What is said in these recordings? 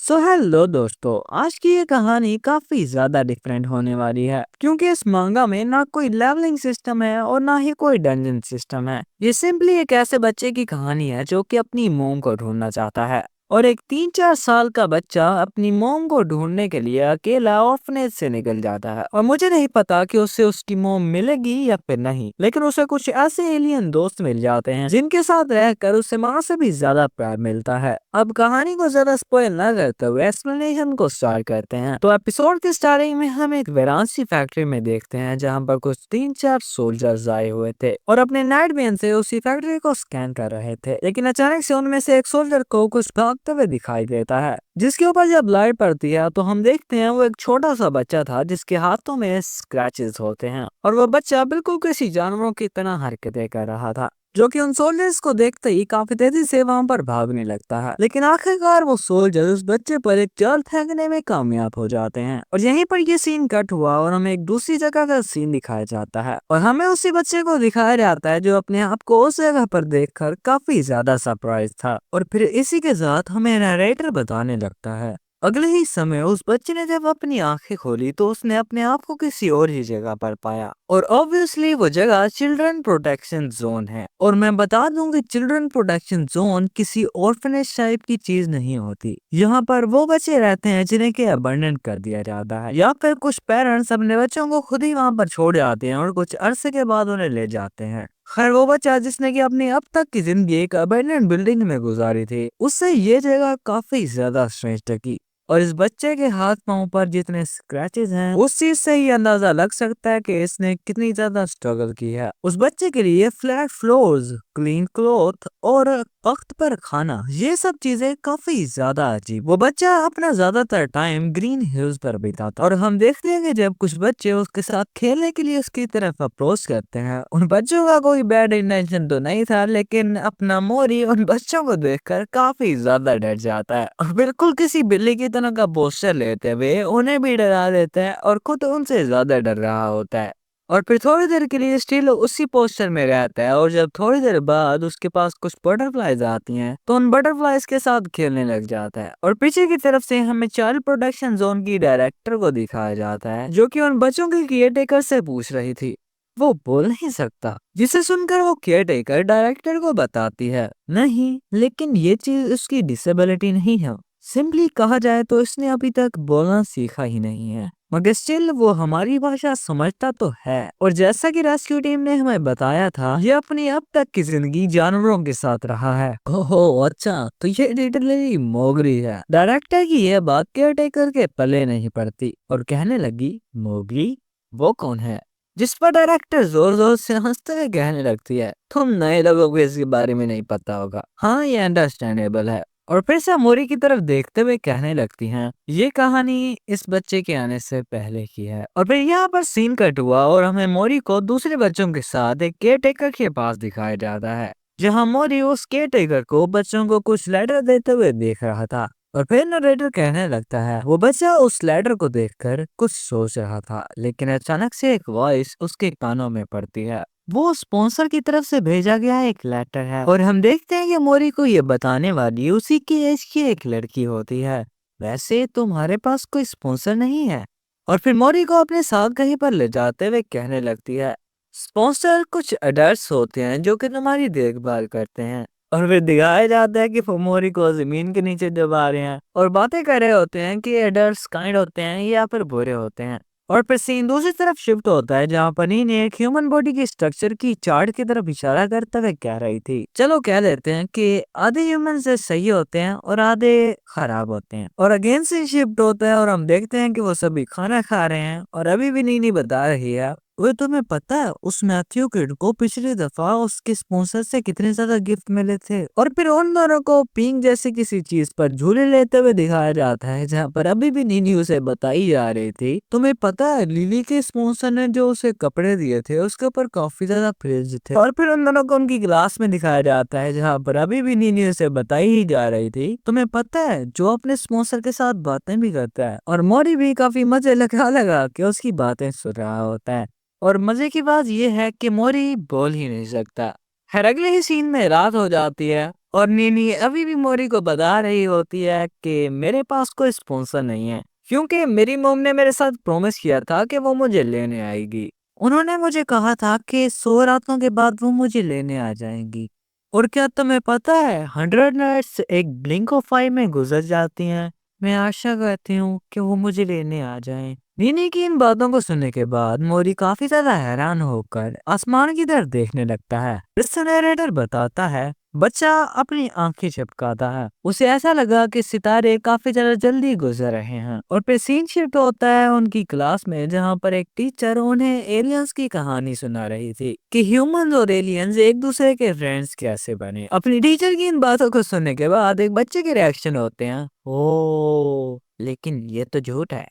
Hello दोस्तों, आज की ये कहानी काफी ज्यादा डिफरेंट होने वाली है क्योंकि इस मांगा में ना कोई लेवलिंग सिस्टम है और ना ही कोई डंजन सिस्टम है। ये सिंपली एक ऐसे बच्चे की कहानी है जो कि अपनी मोम को ढूंढना चाहता है। और एक 3-4 साल का बच्चा अपनी मोम को ढूंढने के लिए अकेला ऑर्फनेज से निकल जाता है। और मुझे नहीं पता कि उसे उसकी मोम मिलेगी या फिर नहीं, लेकिन उसे कुछ ऐसे एलियन दोस्त मिल जाते हैं जिनके साथ रहकर उसे माँ से भी ज्यादा प्यार मिलता है। अब कहानी को ज्यादा स्पॉइल न करते हुए एक्सप्लेनेशन को स्टार्ट करते हैं। तो एपिसोड के स्टार्टिंग में हम एक वेरांसी फैक्ट्री में देखते हैं जहाँ पर कुछ 3-4 सोल्जर्स आए हुए थे और अपने नाइट विजन से उसी फैक्ट्री को स्कैन कर रहे थे। लेकिन अचानक से उनमें से एक सोल्जर को कुछ भागते हुए दिखाई देता है, जिसके ऊपर जब लाइट पड़ती है तो हम देखते हैं वो एक छोटा सा बच्चा था जिसके हाथों में स्क्रैचेस होते हैं। और वो बच्चा बिल्कुल किसी जानवरों की तरह हरकतें कर रहा था, जो कि उन सोल्जर्स को देखते ही काफी तेजी से वहां पर भागने लगता है। लेकिन आखिरकार वो सोल्जर उस बच्चे पर एक जाल फेंकने में कामयाब हो जाते हैं। और यहीं पर ये सीन कट हुआ और हमें एक दूसरी जगह का सीन दिखाया जाता है और हमें उसी बच्चे को दिखाया जाता है जो अपने आप को उस जगह पर देखकर काफी ज्यादा सरप्राइज था। और फिर इसी के साथ हमें नरेटर बताने लगता है अगले ही समय उस बच्चे ने जब अपनी आंखें खोली तो उसने अपने आप को किसी और ही जगह पर पाया। और ऑब्वियसली वो जगह चिल्ड्रन प्रोटेक्शन जोन है। और मैं बता दूं कि चिल्ड्रन प्रोटेक्शन जोन किसी ऑर्फनेज टाइप की चीज नहीं होती। यहाँ पर वो बच्चे रहते हैं जिन्हें के अबंडन कर दिया जाता है, या फिर कुछ पेरेंट्स अपने बच्चों को खुद ही वहाँ पर छोड़ जाते हैं और कुछ अरसे के बाद उन्हें ले जाते हैं। खैर, वो बच्चा जिसने कि अपनी अब तक की जिंदगी एक अबैंडन बिल्डिंग में गुजारी थी, उससे ये जगह काफी ज्यादा स्ट्रेंज लगी। और इस बच्चे के हाथ पांव पर जितने स्क्रैचेस हैं, उस चीज से ही अंदाजा लग सकता है कि इसने कितनी ज्यादा स्ट्रगल की है। उस बच्चे के लिए फ्लैट फ्लोर्स, क्लीन क्लॉथ और वक्त पर खाना, ये सब चीजें काफी ज्यादा अजीब। वो बच्चा अपना ज्यादातर टाइम ग्रीन हिल्स पर बिताता और हम देखते हैं कि जब कुछ बच्चे उसके साथ खेलने के लिए उसकी तरफ अप्रोच करते हैं, उन बच्चों का कोई बैड इंटेंशन तो नहीं था, लेकिन अपना मोरी उन बच्चों को देखकर काफी ज्यादा डर जाता है और बिल्कुल किसी बिल्ली की तरह का पोस्टर लेते हुए उन्हें भी डरा देता है और खुद उनसे ज्यादा डर रहा होता है। और फिर थोड़ी देर के लिए स्टिल उसी पोस्टर में रहता है और जब थोड़ी देर बाद उसके पास कुछ बटरफ्लाईज आती हैं तो उन बटरफ्लाईज के साथ खेलने लग जाता है। और पीछे की तरफ से हमें चाइल्ड प्रोटेक्शन जोन की डायरेक्टर को दिखाया जाता है, जो कि उन बच्चों के केयरटेकर से पूछ रही थी। वो बोल नहीं सकता, जिसे सुनकर वो केयरटेकर डायरेक्टर को बताती है, नहीं, लेकिन ये चीज उसकी डिसेबिलिटी नहीं है। सिंपली कहा जाए तो इसने अभी तक बोलना सीखा ही नहीं है, मगर स्टिल वो हमारी भाषा समझता तो है। और जैसा कि रेस्क्यू टीम ने हमें बताया था, ये अपनी अब तक की जिंदगी जानवरों के साथ रहा है। ओहो अच्छा, तो ये लिटरली मोगली है। डायरेक्टर की यह बात केयरटेकर के पल्ले नहीं पड़ती और कहने लगी, मोगली वो कौन है? जिस पर डायरेक्टर जोर जोर से हंसते हुए कहने लगती है, तुम नए लोगों को इसके बारे में नहीं पता होगा। हाँ, ये अंडरस्टैंडेबल है। और फिर से मोरी की तरफ देखते हुए कहने लगती हैं, ये कहानी इस बच्चे के आने से पहले की है। और फिर यहाँ पर सीन कट हुआ और हमें मोरी को दूसरे बच्चों के साथ एक केयरटेकर के पास दिखाया जाता है, जहाँ मोरी उस केयरटेकर को बच्चों को कुछ लेटर देते हुए देख रहा था। और फिर नरेटर कहने लगता है, वो बच्चा उस लेटर को देखकर कुछ सोच रहा था, लेकिन अचानक से एक वॉइस उसके कानों में पड़ती है। वो स्पॉन्सर की तरफ से भेजा गया एक लेटर है और हम देखते हैं कि मोरी को ये बताने वाली उसी की एज की एक लड़की होती है। वैसे तुम्हारे पास कोई स्पॉन्सर नहीं है? और फिर मोरी को अपने साथ कहीं पर ले जाते हुए कहने लगती है, स्पॉन्सर कुछ अडल्ट्स होते हैं जो कि तुम्हारी देखभाल करते हैं। और फिर दिखाया जाता है कि वो मोरी को जमीन के नीचे दबा रहे हैं और बातें कर रहे होते हैं कि एडल्ट्स काइंड होते हैं या फिर बुरे होते हैं। और फिर सीन दूसरी तरफ शिफ्ट होता है जहाँ पनी ने एक ह्यूमन बॉडी की स्ट्रक्चर की चार्ट की तरफ इशारा करते हुए कह रही थी, चलो कह लेते हैं कि आधे ह्यूमन से सही होते हैं और आधे खराब होते हैं। और अगेन से शिफ्ट होता है और हम देखते हैं कि वो सभी खाना खा रहे हैं और अभी भी नीनी बता रही है, वो तुम्हें पता है उस मैथ्यू किड को पिछली दफा उसके स्पॉन्सर से कितने ज्यादा गिफ्ट मिले थे। और फिर उन दोनों को पिंक जैसी किसी चीज पर झूले लेते हुए दिखाया जाता है, जहाँ पर अभी भी नीनी उसे बताई जा रही थी, तुम्हें पता है लिली के स्पॉन्सर ने जो उसे कपड़े दिए थे उसके ऊपर काफी ज्यादा फ्रिज थे। और फिर उन दोनों को उनकी क्लास में दिखाया जाता है, जहाँ पर अभी भी नीनी उसे बताई ही जा रही थी, तुम्हें पता है जो अपने स्पॉन्सर के साथ बातें भी करता है। और मोरी भी काफी मजे लगा के उसकी बातें सुन रहा होता है। और मजे की बात यह है कि मोरी बोल ही नहीं सकता। खैर, अगले ही सीन में रात हो जाती है और नीनी अभी भी मोरी को बता रही होती है कि मेरे पास कोई स्पॉन्सर नहीं है, क्योंकि मेरी मॉम ने मेरे साथ प्रॉमिस किया था कि वो मुझे लेने आएगी। उन्होंने मुझे कहा था कि 100 रातों के बाद वो मुझे लेने आ जाएंगी। और क्या तुम्हें पता है, 100 नाइट्स एक ब्लिंक ऑफ आई में गुजर जाती हैं। मैं आशा करती हूँ कि वो मुझे लेने आ जाएं। नीनी की इन बातों को सुनने के बाद मोरी काफी ज्यादा हैरान होकर आसमान की तरफ देखने लगता है। इस नरेटर बताता है, बच्चा अपनी आंखें झपकाता है। उसे ऐसा लगा कि सितारे काफी ज्यादा जल्दी गुजर रहे हैं। और फिर सीन शिफ्ट होता है उनकी क्लास में, जहाँ पर एक टीचर उन्हें एलियंस की कहानी सुना रही थी कि ह्यूमंस और एलियंस एक दूसरे के फ्रेंड्स कैसे बने। अपनी टीचर की इन बातों को सुनने के बाद एक बच्चे के रिएक्शन होते हैं, ओ लेकिन ये तो झूठ है।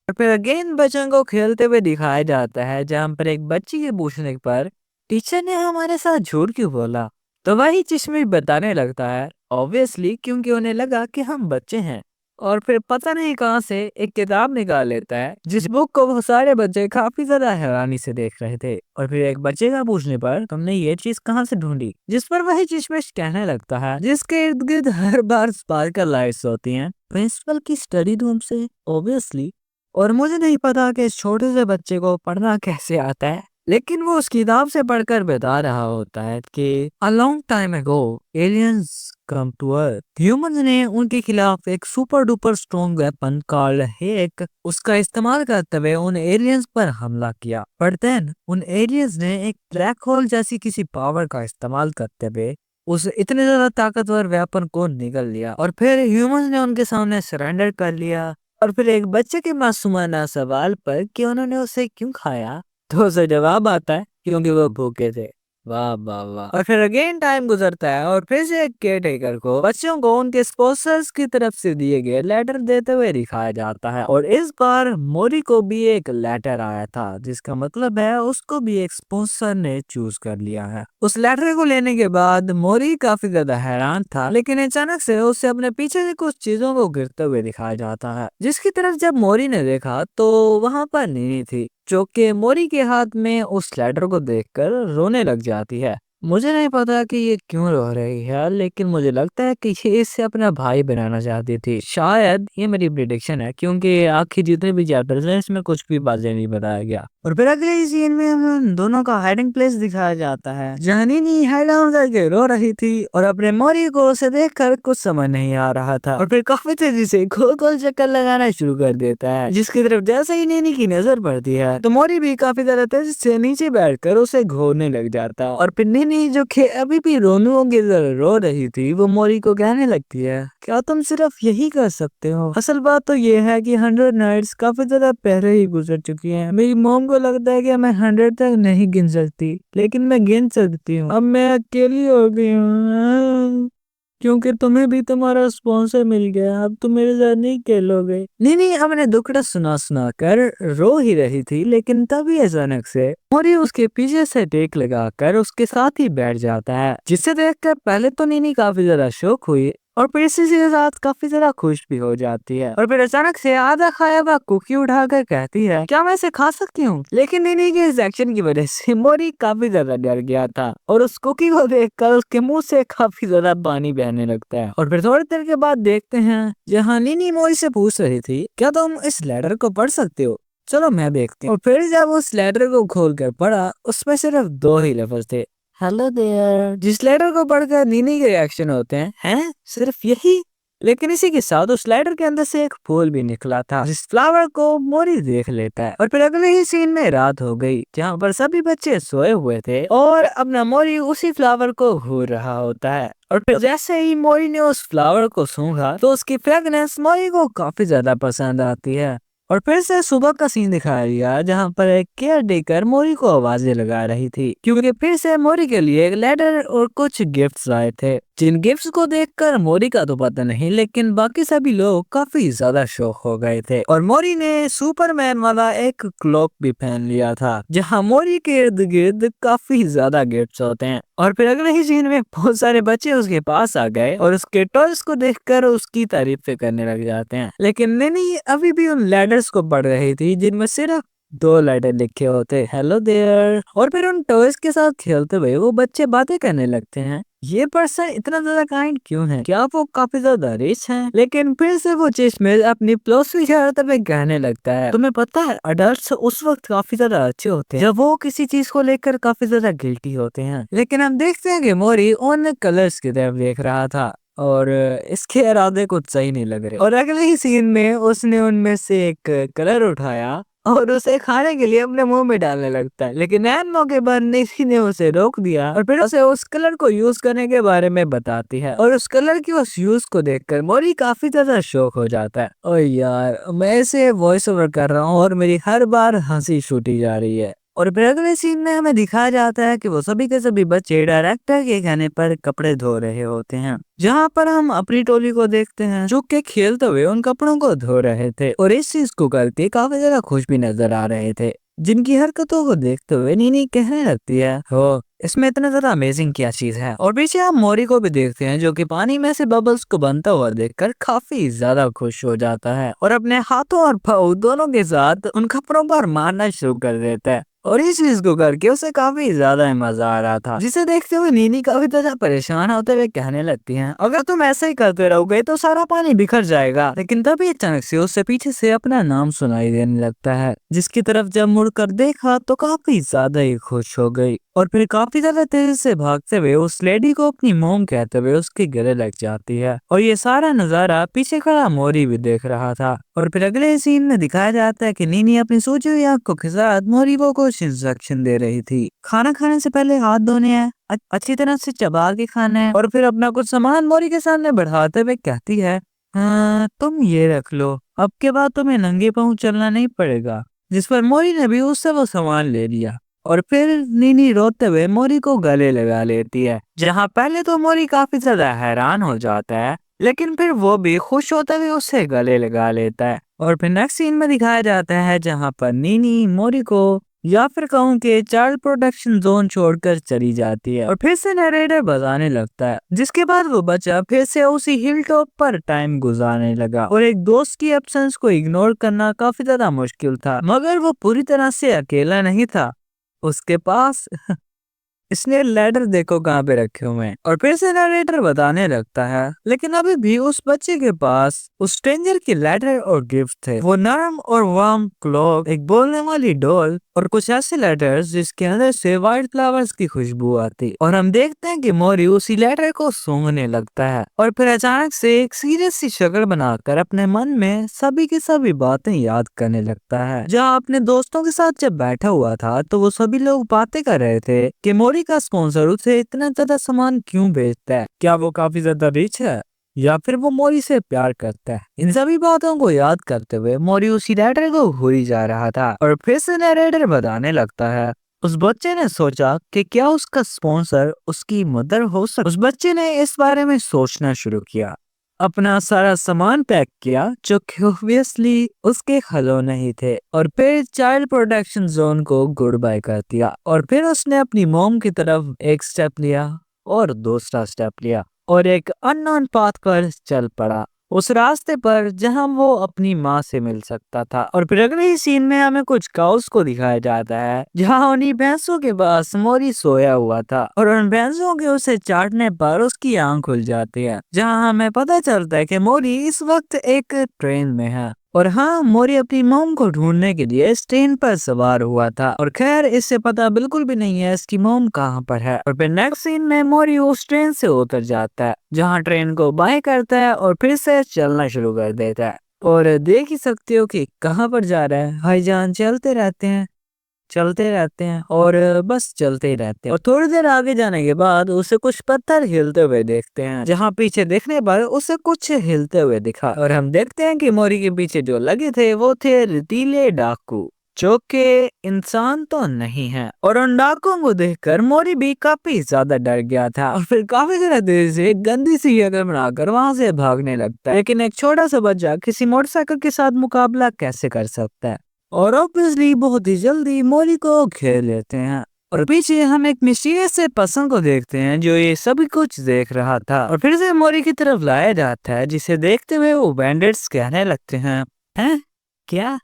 और फिर अगेन बच्चों को खेलते हुए दिखाया जाता है, जहाँ पर एक बच्ची के पूछने पर टीचर ने हमारे साथ झूठ क्यों बोला, तो वही चश्मे बताने लगता है, ऑब्वियसली क्योंकि उन्हें लगा कि हम बच्चे हैं। और फिर पता नहीं कहां से एक किताब निकाल लेता है, जिस बुक को वो सारे बच्चे काफी ज्यादा हैरानी से देख रहे थे। और फिर एक बच्चे का पूछने पर तुमने ये चीज कहाँ से ढूंढी, जिस पर वही चश्मेश कहने लगता है, जिसके इर्द गिर्द हर बार स्पार्कल लाइट्स होती हैं, प्रिंसिपल की स्टडी रूम से, ऑब्वियसली। और मुझे नहीं पता कि इस छोटे से बच्चे को पढ़ना कैसे आता है, लेकिन वो उस किताब से पढ़कर बता रहा होता है कि a long time ago aliens come to earth. Humans ने उनके खिलाफ एक super duper strong weapon called हेक उसका इस्तेमाल करते हुए उन एलियंस पर हमला किया। पर देन उन एलियंस ने एक ब्लैक होल जैसी किसी पावर का इस्तेमाल करते हुए उस इतने ज्यादा ताकतवर वेपन को निगल लिया। और फिर ह्यूमंस ने उनके सामने सरेंडर कर लिया। और फिर एक बच्चे के मासूमाना सवाल पर कि उन्होंने उसे क्यों खाया, तो उसे जवाब आता है क्योंकि वो भूखे थे। वाह वाह वाह। और फिर अगेन टाइम गुजरता है और फिर से एक केयर टेकर को बच्चों को उनके स्पॉन्सर्स की तरफ से दिए गए लेटर देते हुए दिखाया जाता है। और इस बार मोरी को भी एक लेटर आया था, जिसका मतलब है उसको भी एक स्पॉन्सर ने चूज कर लिया है। उस लेटर को लेने के बाद मोरी काफी ज्यादा हैरान था, लेकिन अचानक से उसे अपने पीछे से कुछ चीजों को गिरते हुए दिखाया जाता है, जिसकी तरफ जब मोरी ने देखा तो वहां पर नीनी थी, जो कि मोरी के हाथ में उस लेटर को देखकर रोने लग जाती है। मुझे नहीं पता कि ये क्यों रो रही है, लेकिन मुझे लगता है कि ये इससे अपना भाई बनाना चाहती थी। शायद ये मेरी प्रिडिक्शन है, क्योंकि आखिर जितने भी चैप्टर्स हैं इसमें कुछ भी बातें नहीं बताया गया। और फिर अगले सीन में हमें उन दोनों का हाइडिंग प्लेस दिखाया जाता है, जहाँ नीनी हाइड डाउन करके रो रही थी और अपने मोरी को उसे देखकर कुछ समझ नहीं आ रहा था। और फिर काफी तेजी से गोल गोल चक्कर लगाना शुरू कर देता है, जिसकी तरफ जैसे ही नीनी की नजर पड़ती है तो मोरी भी काफी ज्यादा तेजी से नीचे बैठकर उसे घूरने लग जाता है। और फिर नीनी, जो कि अभी भी रोनुओं की तरह रो रही थी, वो मोरी को कहने लगती है, क्या तुम सिर्फ यही कर सकते हो? असल बात तो ये है कि 100 नाइट्स काफी ज्यादा पहले ही गुजर चुकी हैं। मेरी मॉम को लगता है कि मैं 100 तक नहीं गिन सकती, लेकिन मैं गिन सकती हूँ। अब मैं अकेली हो गई हूँ, क्योंकि तुम्हें भी तुम्हारा स्पॉन्सर मिल गया, अब तुम मेरे साथ नहीं खेलोगे। नहीं हमने दुखड़ा सुना सुना कर रो ही रही थी, लेकिन तभी अचानक से मोरी उसके पीछे से टेक लगाकर उसके साथ ही बैठ जाता है, जिसे देखकर पहले तो नीनी काफी ज्यादा शौक हुई और फिर इसी के साथ काफी ज्यादा खुश भी हो जाती है। और फिर अचानक से आधा खाया हुआ कुकी उठाकर कहती है, क्या मैं इसे खा सकती हूँ? लेकिन नीनी के इस एक्शन की वजह से मोरी काफी ज्यादा डर गया था और उस कुकी को देखकर उसके मुंह से काफी ज्यादा पानी बहने लगता है। और फिर थोड़ी देर के बाद देखते हैं जहाँ नीनी मोरी से पूछ रही थी, क्या तुम इस लेटर को पढ़ सकते हो? चलो मैं देखती हूँ। और फिर जब उस लेटर को खोल कर पढ़ा, उसमें सिर्फ दो ही लफ्ज थे, हेलो देयर। जिस लेटर को पढ़कर नीनी के रिएक्शन होते हैं सिर्फ यही? लेकिन इसी के साथ उस लेटर के अंदर से एक फूल भी निकला था, जिस फ्लावर को मोरी देख लेता है। और फिर अगले ही सीन में रात हो गई, जहाँ पर सभी बच्चे सोए हुए थे और अपना मोरी उसी फ्लावर को घूर रहा होता है। और फिर जैसे ही मोरी ने उस फ्लावर को सूंघा तो उसकी फ्रेगनेंस मोरी को काफी ज्यादा पसंद आती है। और फिर से सुबह का सीन दिखाया गया, जहाँ पर एक केयर टेकर मोरी को आवाजें लगा रही थी, क्योंकि फिर से मोरी के लिए एक लेटर और कुछ गिफ्ट्स आए थे, जिन गिफ्ट्स को देखकर मोरी का तो पता नहीं, लेकिन बाकी सभी लोग काफी ज्यादा शौक हो गए थे। और मोरी ने सुपरमैन वाला एक क्लॉक भी पहन लिया था, जहाँ मोरी के इर्द गिर्द काफी ज्यादा गिफ्ट्स होते हैं। और फिर अगले ही सीन में बहुत सारे बच्चे उसके पास आ गए और उसके टॉयज को देखकर उसकी तारीफें करने लग जाते हैं, लेकिन नैनी अभी भी उन लेटर्स को पढ़ रही थी, जिनमें सिर्फ दो लेटर लिखे होते हेलो देयर, और फिर उन टॉयज के साथ खेलते हुए वो बच्चे बातें करने लगते हैं। ये पर्सन इतना ज्यादा काइंड क्यों है, क्या वो काफी ज्यादा रिच हैं? लेकिन फिर से वो चश्मे अपनी प्लस शरारत में कहने लगता है, तुम्हें पता है अडल्ट उस वक्त काफी ज्यादा अच्छे होते हैं जब वो किसी चीज को लेकर काफी ज्यादा गिल्टी होते हैं। लेकिन हम देखते हैं कि मोरी उन कलर्स की तरफ देख रहा था और इसके इरादे कुछ सही नहीं लग रहे, और अगले ही सीन में उसने उनमें से एक कलर उठाया और उसे खाने के लिए अपने मुंह में डालने लगता है। लेकिन ऐन मौके पर निशी ने उसे रोक दिया और फिर उसे उस कलर को यूज करने के बारे में बताती है, और उस कलर की उस यूज को देखकर मोरी काफी ज्यादा शौक हो जाता है। ओ यार, मैं इसे वॉइस ओवर कर रहा हूँ और मेरी हर बार हंसी छूटी जा रही है। और फिर अगले सीन में हमें दिखाया जाता है कि वो सभी के सभी बच्चे डायरेक्टर के कहने पर कपड़े धो रहे होते हैं, जहाँ पर हम अपनी टोली को देखते हैं जो कि खेलते हुए उन कपड़ों को धो रहे थे और इस चीज को करके काफी ज्यादा खुश भी नजर आ रहे थे। जिनकी हरकतों को देखते हुए नीनी कहने लगती है, हो इसमें इतना ज्यादा अमेजिंग क्या चीज है। और पीछे हम मोरी को भी देखते हैं जो कि पानी में से बबल्स को बनता हुआ देखकर काफी ज्यादा खुश हो जाता है और अपने हाथों और पाँव दोनों के साथ उन कपड़ों पर मारना शुरू कर देता है। और इस चीज को करके उसे काफी ज्यादा मजा आ रहा था, जिसे देखते हुए नीनी काफी ज्यादा परेशान होते हुए कहने लगती हैं, अगर तुम ऐसे ही करते रहोगे तो सारा पानी बिखर जाएगा। लेकिन तभी अचानक से उससे पीछे से अपना नाम सुनाई देने लगता है, जिसकी तरफ जब मुड़कर देखा तो काफी ज्यादा ही खुश हो गई और फिर काफी ज्यादा तेजी से भागते हुए उस लेडी को अपनी मोम कहते हुए उसके गले लग जाती है। और ये सारा नजारा पीछे खड़ा मोरी भी देख रहा था। और फिर अगले सीन में दिखाया जाता है कि नीनी अपनी सोची हुई आंखों के साथ मोरी को कुछ इंस्ट्रक्शन दे रही थी। खाना खाने से पहले हाथ धोने हैं, अच्छी तरह से चबा के खाना है, और फिर अपना कुछ सामान मोरी के सामने बढ़ाते हुए कहती है, हाँ तुम ये रख लो, अब के बाद तुम्हें नंगे पाँव चलना नहीं पड़ेगा। जिस पर मोरी ने भी उससे वो सामान ले लिया और फिर नीनी रोते हुए मोरी को गले लगा लेती है, जहाँ पहले तो मोरी काफी ज्यादा हैरान हो जाता है लेकिन फिर वो भी खुश होते हुए उससे गले लगा लेता है। और फिर नेक्स्ट सीन में दिखाया जाता है जहाँ पर नीनी मोरी को या फिर कहूँ कि चाइल्ड प्रोटेक्शन जोन छोड़कर चली जाती है और फिर से नरेटर बजाने लगता है, जिसके बाद वो बच्चा फिर से उसी हिल टॉप पर टाइम गुजारने लगा। और एक दोस्त की एब्सेंस को इग्नोर करना काफी ज्यादा मुश्किल था, मगर वो पूरी तरह से अकेला नहीं था, उसके पास इसने लेटर देखो कहाँ पे रखे हुए हैं। और फिर से नरेटर बताने लगता है, लेकिन अभी भी उस बच्चे के पास उस स्ट्रेंजर की लेटर और गिफ्ट थे, वो नरम और वार्म क्लॉक, एक बोलने वाली डॉल और कुछ ऐसे लेटर्स जिसके अंदर से व्हाइट फ्लावर्स की खुशबू आती। और हम देखते हैं कि मोरी उसी लेटर को सूंघने लगता है और फिर अचानक से एक सीरियस सी शक्ल बनाकर अपने मन में सभी की सभी बातें याद करने लगता है। जहाँ अपने दोस्तों के साथ जब बैठा हुआ था तो वो सभी लोग बातें कर रहे थे कि मोरी का स्पॉन्सर उसे इतना ज्यादा सामान क्यों बेचता है, क्या वो काफी ज्यादा रिच है या फिर वो मोरी से प्यार करता है। इन सभी बातों को याद करते हुए मोरी उसी नरेटर को घूरी जा रहा था और फिर से नरेटर बताने लगता है, उस बच्चे ने सोचा कि क्या उसका स्पॉन्सर उसकी मदर हो सकता। उस बच्चे ने इस बारे में सोचना शुरू किया, अपना सारा सामान पैक किया जो कि ऑब्वियसली उसके खिलौने ही थे, और फिर चाइल्ड प्रोटेक्शन जोन को गुड बाय कर दिया। और फिर उसने अपनी मॉम की तरफ एक स्टेप लिया और दूसरा स्टेप लिया और एक अननोन पाथ पर चल पड़ा, उस रास्ते पर जहां वो अपनी माँ से मिल सकता था। और फिर अगले ही सीन में हमें कुछ काउस को दिखाया जाता है जहां उन्हीं भैंसों के पास मोरी सोया हुआ था और उन भैंसों के उसे चाटने पर उसकी आंख खुल जाती है, जहां हमें पता चलता है कि मोरी इस वक्त एक ट्रेन में है। और हाँ, मोरी अपनी मोम को ढूंढने के लिए इस ट्रेन पर सवार हुआ था और खैर इससे पता बिल्कुल भी नहीं है इसकी मोम कहाँ पर है। और फिर नेक्स्ट सीन में मोरी उस ट्रेन से उतर जाता है जहाँ ट्रेन को बाय करता है और फिर से चलना शुरू कर देता है। और देख ही सकते हो कि कहाँ पर जा रहा है भाईजान, चलते रहते हैं चलते रहते हैं और बस चलते ही रहते हैं। और थोड़ी देर आगे जाने के बाद उसे कुछ पत्थर हिलते हुए देखते हैं, जहाँ पीछे देखने पर उसे कुछ हिलते हुए दिखा और हम देखते हैं कि मोरी के पीछे जो लगे थे वो थे रेतीले डाकू, जो कि इंसान तो नहीं है। और उन डाकुओं को देखकर मोरी भी काफी ज्यादा डर गया था और फिर काफी ज्यादा देर से गंदी सी जगह बनाकर वहां से भागने लगता है। लेकिन एक छोटा सा बच्चा किसी मोटरसाइकिल के साथ मुकाबला कैसे कर सकता है, और ऑब्वियसली बहुत ही जल्दी मोरी को घेर लेते हैं। और पीछे हम एक मिस्टीरियस से पर्सन को देखते हैं जो ये सभी कुछ देख रहा था और फिर से मोरी की तरफ लाया जाता है, जिसे देखते हुए वो बैंडिट्स कहने लगते हैं, क्या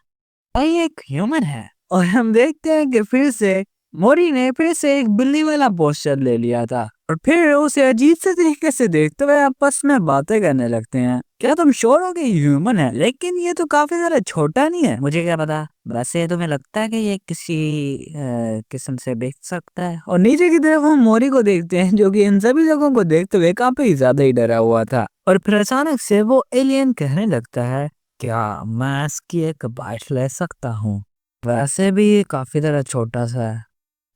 ये एक ह्यूमन है? और हम देखते हैं कि फिर से मोरी ने फिर से एक बिल्ली वाला पोस्टर ले लिया था और फिर उसे अजीब से तरीके से देखते हुए आपस में बातें करने लगते हैं। क्या तुम श्योर हो कि ह्यूमन है? लेकिन ये तो काफी ज्यादा छोटा नहीं है। मुझे क्या पता, वैसे तुम्हें लगता है कि ये किसी किस्म से देख सकता है? और नीचे की तरफ हम मोरी को देखते हैं जो कि इन सभी लोगों को देखते हुए काफी ज्यादा ही डरा हुआ था। और फिर अचानक से वो एलियन कहने लगता है, क्या मैं इसकी एक बाइट ले सकता हूँ? वैसे भी ये काफी ज्यादा छोटा सा है,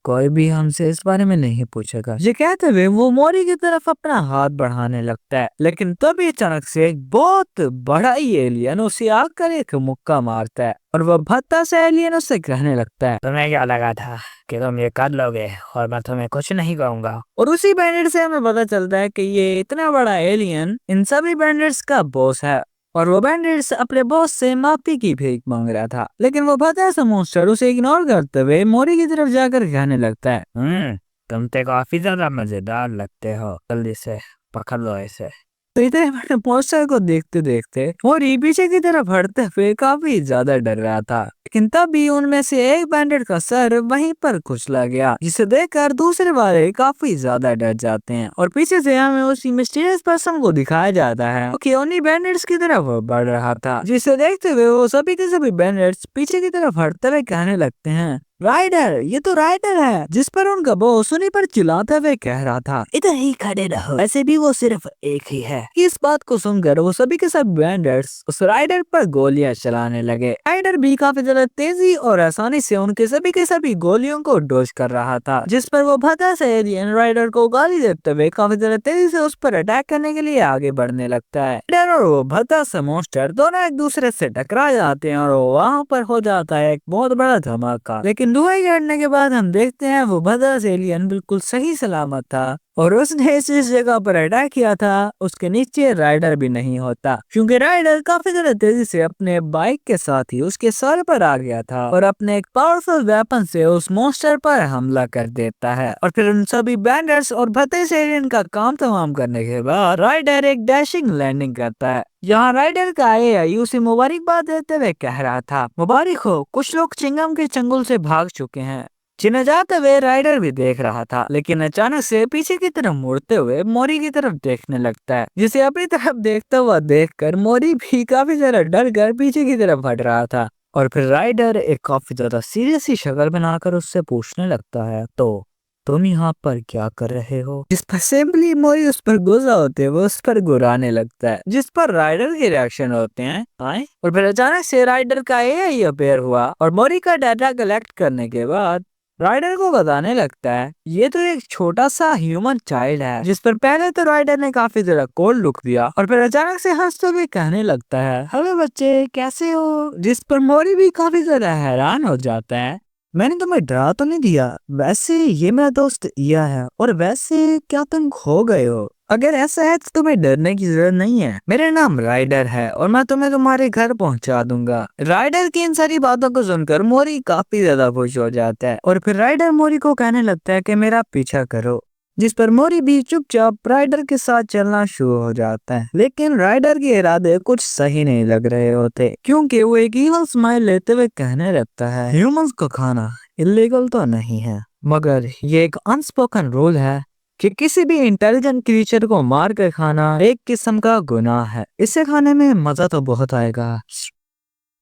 कोई भी हमसे इस बारे में नहीं पूछेगा। ये कहते हुए वो मोरी की तरफ अपना हाथ बढ़ाने लगता है, लेकिन तभी अचानक से एक बहुत बड़ा ही एलियन उसे आकर एक मुक्का मारता है और वह भद्दा से एलियन उससे कहने लगता है, तुम्हें क्या लगा था कि तुम ये कर लोगे और मैं तुम्हें कुछ नहीं कहूंगा? और उसी बैंडेड से हमें पता चलता है कि ये इतना बड़ा एलियन इन सभी बैंडेड्स का बॉस है और वो बैंडेड्स अपने बॉस से माफी की भीख मांग रहा था। लेकिन वो भद्दा सा मॉन्स्टर उसे इग्नोर करते हुए मोरी की तरफ जाकर कहने लगता है, तुम तो काफी ज्यादा मजेदार लगते हो, जल्दी से पकड़ लो इसे। तो इतने बड़े मॉन्स्टर को देखते देखते मोरी पीछे की तरफ हटते हुए काफी ज्यादा डर रहा था। लेकिन तभी उनमें से एक बैंडेड का सर वहीं पर कुचला गया, जिसे देखकर दूसरे वाले काफी ज्यादा डर जाते हैं और पीछे से हमें उसी मिस्टीरियस पर्सन को दिखाया जाता है कि उन्हीं बैंडेड्स की तरफ वो बढ़ रहा था, जिसे देखते हुए वो सभी के सभी बैंडेड्स पीछे की तरफ हटते हुए कहने लगते हैं, राइडर, ये तो राइडर है जिस पर उनका बॉस उन्हीं पर चिल्लाते हुए कह रहा था, इधर ही खड़े रहो, वैसे भी वो सिर्फ एक ही है। इस बात को सुनकर वो सभी के सब बैंडर्स उस राइडर पर गोलियां चलाने लगे। राइडर भी काफी ज्यादा तेजी और आसानी से उनके सभी के सभी गोलियों को डॉज कर रहा था, जिस पर वो भद्दा से एलियन राइडर को गाली देते हुए काफी ज्यादा तेजी से उस पर अटैक करने के लिए आगे बढ़ने लगता है। राइडर और वो भद्दा सा मॉन्स्टर दोनों एक दूसरे से टकरा जाते हैं और वहाँ पर हो जाता है एक बहुत बड़ा धमाका। लेकिन धुआं गिरने के बाद हम देखते हैं वो भद्दा सा एलियन बिल्कुल सही सलामत था और उसने जिस जगह पर अटैक किया था उसके नीचे राइडर भी नहीं होता, क्योंकि राइडर काफी ज्यादा तेजी से अपने बाइक के साथ ही उसके सर पर आ गया था और अपने एक पावरफुल वेपन से उस मॉन्स्टर पर हमला कर देता है। और फिर उन सभी बैंडर्स और भद्दे से एलियन का काम तमाम करने के बाद राइडर एक डैशिंग लैंडिंग करता है। यहाँ राइडर का एआई उसे मुबारकबाद देते हुए कह रहा था, मुबारक हो, कुछ लोग चिंगम के चंगुल से भाग चुके हैं। जिन्हें जाते हुए राइडर भी देख रहा था, लेकिन अचानक से पीछे की तरफ मुड़ते हुए मोरी की तरफ देखने लगता है, जिसे अपनी तरफ देखता हुआ देखकर मोरी भी काफी ज्यादा डर कर पीछे की तरफ हट रहा था। और फिर राइडर एक काफी ज्यादा सीरियस सी शक्ल बनाकर उससे पूछने लगता है, तो तुम यहाँ पर क्या कर रहे हो? जिस पर सिंपली मोरी उस पर गुस्सा होते हुए उस पर गुराने लगता है, जिस पर राइडर के रिएक्शन होते हैं आए। और फिर अचानक से राइडर का एआई अपीयर हुआ और मोरी का डाटा कलेक्ट करने के बाद राइडर को बताने लगता है, ये तो एक छोटा सा ह्यूमन चाइल्ड है। जिस पर पहले तो राइडर ने काफी ज्यादा कोल्ड लुक दिया और फिर अचानक से हंसते हुए कहने लगता है, हेलो बच्चे, कैसे हो? जिस पर मोरी भी काफी ज्यादा हैरान हो जाता है, मैंने तुम्हें डरा तो नहीं दिया? वैसे ये मेरा दोस्त इया है और वैसे क्या तुम खो गए हो? अगर ऐसा है तो तुम्हें डरने की जरूरत नहीं है, मेरा नाम राइडर है और मैं तुम्हें तुम्हारे घर पहुंचा दूंगा। राइडर की इन सारी बातों को सुनकर मोरी काफी ज्यादा खुश हो जाता है और फिर राइडर मोरी को कहने लगता है कि मेरा पीछा करो, जिस पर मोरी भी चुपचाप राइडर के साथ चलना शुरू हो जाता है। लेकिन राइडर के इरादे कुछ सही नहीं लग रहे होते, क्योंकि वो एक ईवल स्माइल लेते हुए कहने लगता है, ह्यूमंस को खाना इलीगल तो नहीं है, मगर ये एक अनस्पोकन रूल है कि किसी भी इंटेलिजेंट क्रीचर को मार कर खाना एक किस्म का गुनाह है। इसे खाने में मजा तो बहुत आएगा,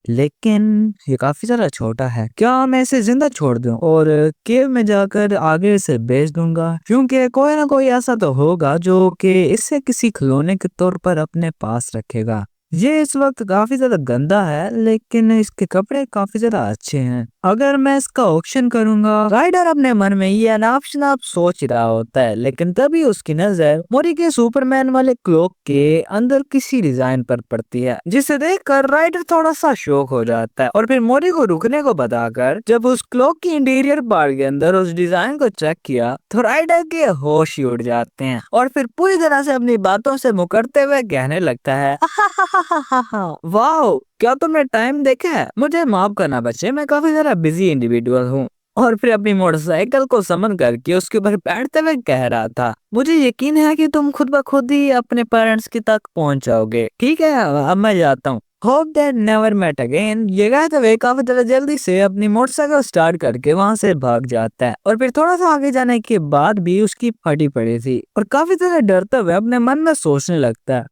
लेकिन ये काफी ज्यादा छोटा है। क्या मैं इसे जिंदा छोड़ दूं और केव में जाकर आगे इसे बेच दूंगा? क्योंकि कोई ना कोई ऐसा तो होगा जो कि इसे किसी खिलौने के तौर पर अपने पास रखेगा। ये इस वक्त काफी ज्यादा गंदा है, लेकिन इसके कपड़े काफी ज्यादा अच्छे हैं। अगर मैं इसका ऑक्शन करूंगा। राइडर अपने मन में ये अनाप शनाप सोच रहा होता है, लेकिन तभी उसकी नजर मोरी के सुपरमैन वाले क्लोक के अंदर किसी डिजाइन पर पड़ती है, जिसे देखकर राइडर थोड़ा सा शॉक हो जाता है और फिर मोरी को रुकने को बताकर जब उस क्लोक की इंटीरियर पार्ट के अंदर उस डिजाइन को चेक किया तो राइडर के होश ही उड़ जाते हैं और फिर पूरी तरह से अपनी बातों से मुकरते हुए कहने लगता है, वाह, क्या तुमने टाइम देखा है? मुझे माफ करना बच्चे, मैं काफी ज्यादा बिजी इंडिविजुअल हूँ। और फिर अपनी मोटरसाइकिल को समन करके उसके ऊपर बैठते हुए कह रहा था, मुझे यकीन है कि तुम खुद ब खुद ही अपने पेरेंट्स की तक पहुंच जाओगे। ठीक है, अब मैं जाता हूँ। Hope that never met again. ये कहते हुए काफी ज्यादा जल्दी से अपनी मोटरसाइकिल स्टार्ट करके वहां से भाग जाता है और फिर थोड़ा सा आगे जाने के बाद भी उसकी फटी पड़ी थी और काफी ज्यादा डरते हुए अपने मन में सोचने लगता है।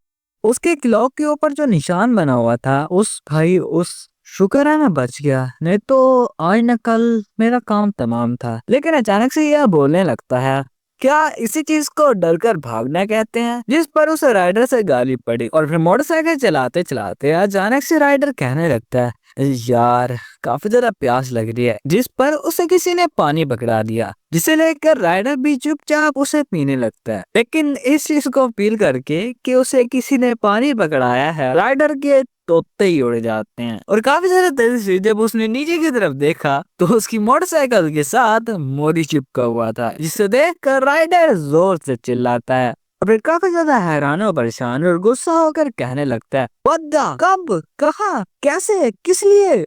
उसके क्लॉक के ऊपर जो निशान बना हुआ था, उस भाई उस शुक्र है मैं बच गया, नहीं तो आज न कल मेरा काम तमाम था। लेकिन अचानक से यह बोलने लगता है, क्या इसी चीज को डरकर भागना कहते हैं? जिस पर उसे राइडर से गाली पड़ी और फिर मोटरसाइकिल चलाते चलाते अचानक से राइडर कहने लगता है, यार काफी ज्यादा प्यास लग रही है। जिस पर उसे किसी ने पानी पकड़ा दिया, जिसे लेकर राइडर भी चुपचाप उसे पीने लगता है। लेकिन इस चीज को फील करके कि उसे किसी ने पानी पकड़ाया है, राइडर के तोते ही उड़ जाते हैं। और काफी ज्यादा तेजी से जब उसने नीचे की तरफ देखा तो उसकी मोटरसाइकिल के साथ मोरी चिपका हुआ था, जिसे देखकर राइडर जोर से चिल्लाता है और फिर काफी ज्यादा हैरान और परेशान और गुस्सा होकर कहने लगता है, बद्दा कब, कहाँ, कैसे, किस लिए,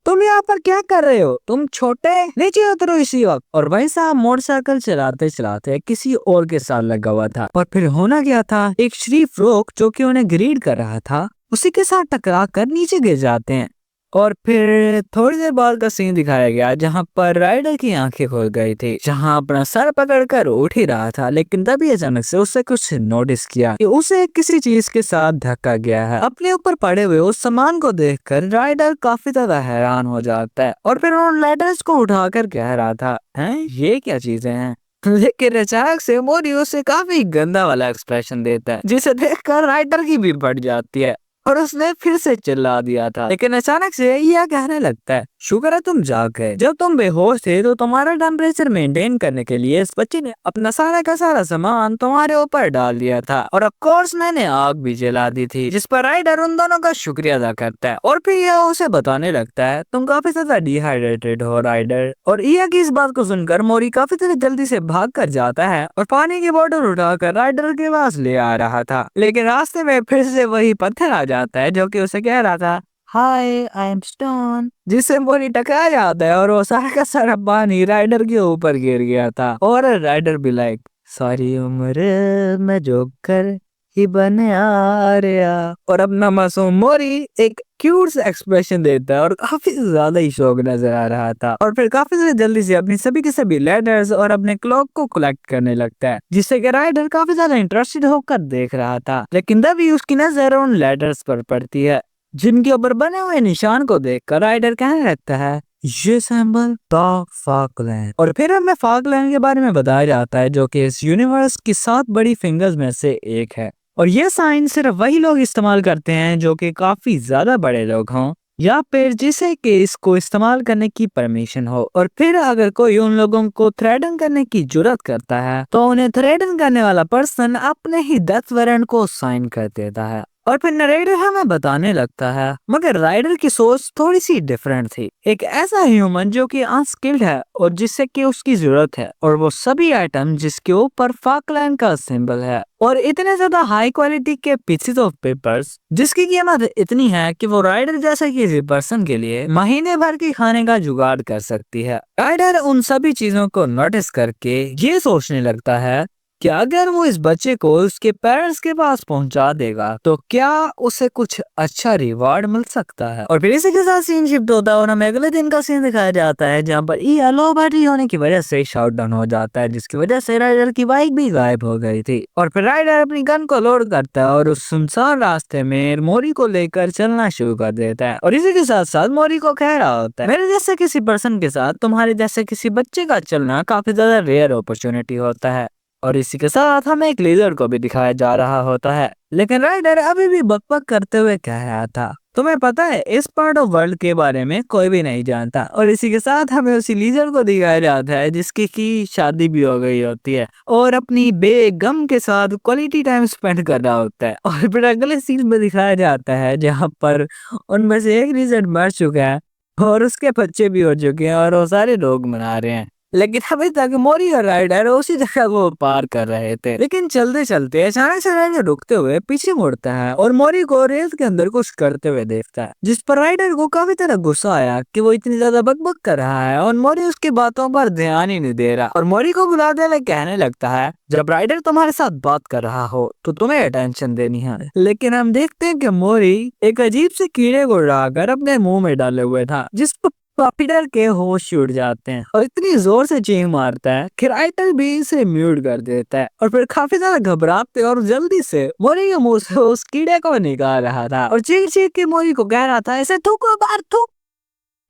तुम यहाँ पर क्या कर रहे हो? तुम छोटे, नीचे उतरो इसी वक्त। और भाई साहब मोटरसाइकिल चलाते चलाते किसी और के साथ लगा हुआ था। और फिर होना क्या था, एक शरीफ लोग जो कि उन्हें ग्रीड कर रहा था उसी के साथ टकरा कर नीचे गिर जाते हैं। और फिर थोड़ी देर बाद का सीन दिखाया गया जहां पर राइडर की आंखें खुल गई थी, जहां अपना सर पकड़कर उठ ही रहा था, लेकिन तभी अचानक से उससे कुछ नोटिस किया कि उसे किसी चीज के साथ धक्का गया है। अपने ऊपर पड़े हुए उस सामान को देखकर राइडर काफी ज्यादा हैरान हो जाता है और फिर उन लेटर्स को उठाकर कह रहा था, हैं ये क्या चीजें हैं? लेकिन अचानक से मोरी उसे काफी गंदा वाला एक्सप्रेशन देता है, जिसे देखकर राइडर की भी फट जाती है और उसने फिर से चिल्ला दिया था। लेकिन अचानक से यह कहने लगता है, शुक्र है तुम जाग गए। जब तुम बेहोश थे तो तुम्हारा टेम्परेचर मेंटेन करने के लिए इस बच्चे ने अपना सारा का सारा सामान तुम्हारे ऊपर डाल दिया था और ऑफ कोर्स मैंने आग भी जला दी थी। जिस पर राइडर उन दोनों का शुक्रिया अदा करता है और फिर यह उसे बताने लगता है, तुम काफी ज्यादा डिहाइड्रेटेड हो राइडर। और यह की इस बात को सुनकर मोरी काफी ज्यादा जल्दी से भाग कर जाता है और पानी की बोतल उठाकर राइडर के पास ले आ रहा था। लेकिन रास्ते में फिर से वही पत्थर आ जाता है जो कि उसे कह रहा था, हाय आई एम स्टोन, जिससे मोरी टकरा जाता है और वो सारा का सारा पानी राइडर के ऊपर गिर गया था। और राइडर भी लाइक, सारी उम्र मैं जोकर ही बने आ रहा। और अपना मासूम मोरी एक क्यूट सा एक्सप्रेशन देता है और काफी ज्यादा ही शौक नजर आ रहा था। और फिर काफी ज्यादा जल्दी से अपनी सभी के सभी लेटर्स और अपने क्लॉक को कलेक्ट करने लगता है, जिससे कि राइडर काफी ज्यादा इंटरेस्टेड होकर देख रहा था। लेकिन तभी उसकी नजर उन लेटर्स पर पड़ती है जिनके ऊपर बने हुए निशान को देखकर राइडर कहने लगता है, ये सिंबल द फाकलैंड। और फिर हमें फाकलैंड के बारे में बताया जाता है जो कि इस यूनिवर्स की 7 बड़ी फिंगर्स में से एक है। और ये साइन सिर्फ वही लोग इस्तेमाल करते हैं जो कि काफी ज्यादा बड़े लोग हों या फिर जिसे कि इसको इस्तेमाल करने की परमिशन हो। और फिर अगर कोई उन लोगों को थ्रेटन करने की जुर्रत करता है तो उन्हें थ्रेटन करने वाला पर्सन अपने ही डेथ वारंट को साइन कर देता है। और फिर नरेटर हमें बताने लगता है, मगर राइडर की सोच थोड़ी सी डिफरेंट थी। एक ऐसा ह्यूमन जो कि अनस्किल्ड है और जिससे कि उसकी जरूरत है, और वो सभी आइटम जिसके ऊपर फाकलैंड का सिंबल है और इतने ज्यादा हाई क्वालिटी के पीसेस ऑफ पेपर्स जिसकी कीमत इतनी है कि वो राइडर जैसे किसी पर्सन के लिए महीने भर के खाने का जुगाड़ कर सकती है। राइडर उन सभी चीजों को नोटिस करके ये सोचने लगता है कि अगर वो इस बच्चे को उसके पेरेंट्स के पास पहुंचा देगा तो क्या उसे कुछ अच्छा रिवार्ड मिल सकता है। और फिर इसी के साथ सीन शिफ्ट होता है और हमें अगले दिन का सीन दिखाया जाता है जहां पर ये लो बैटरी होने की वजह से शाउट डाउन हो जाता है, जिसकी वजह से राइडर की बाइक भी गायब हो गई थी। और फिर राइडर अपनी गन को लोड करता है और उस सुनसान रास्ते में मोरी को लेकर चलना शुरू कर देता है। और इसी के साथ साथ मोरी को कह रहा होता है, मेरे जैसे किसी पर्सन के साथ तुम्हारे जैसे किसी बच्चे का चलना काफी ज्यादा रेयर अपॉर्चुनिटी होता है। और इसी के साथ हमें एक लेजर को भी दिखाया जा रहा होता है। लेकिन राइडर अभी भी बकबक करते हुए कह रहा था, तुम्हें पता है इस पार्ट ऑफ वर्ल्ड के बारे में कोई भी नहीं जानता। और इसी के साथ हमें उसी लीजर को दिखाया जाता है जिसकी की शादी भी हो गई होती है और अपनी बेगम के साथ क्वालिटी टाइम स्पेंड कर रहा होता है। और फिर अगले सीन में दिखाया जाता है जहाँ पर उनमें से एक लीजर मर चुका है और उसके बच्चे भी हो चुके हैं और वो सारे लोग मना रहे हैं। लेकिन अभी तक मोरी और राइडर उसी जगह को पार कर रहे थे। लेकिन चलते चलते अचानक से राइडर रुकते हुए पीछे मुड़ता है और मोरी को रेल के अंदर कुछ करते हुए देखता है, जिस पर राइडर को काफी तरह गुस्सा आया कि वो इतनी ज्यादा बकबक कर रहा है और मोरी उसकी बातों पर ध्यान ही नहीं दे रहा। और मोरी को बुलाते हुए कहने लगता है, जब राइडर तुम्हारे साथ बात कर रहा हो तो तुम्हें अटेंशन देनी है। लेकिन हम देखते हैं कि मोरी एक अजीब से कीड़े को उड़ाकर अपने मुंह में डाले हुए था, जिस पर काफी डर के होश उड़ जाते हैं और इतनी जोर से चीख मारता है कि राइटर भी इसे म्यूट कर देता है। और फिर काफी ज्यादा घबराते और जल्दी से मोरी के मुंह से उस कीड़े को निकाल रहा था और चीख चीख के मोरी को कह रहा था, इसे थूको बाहर थूक।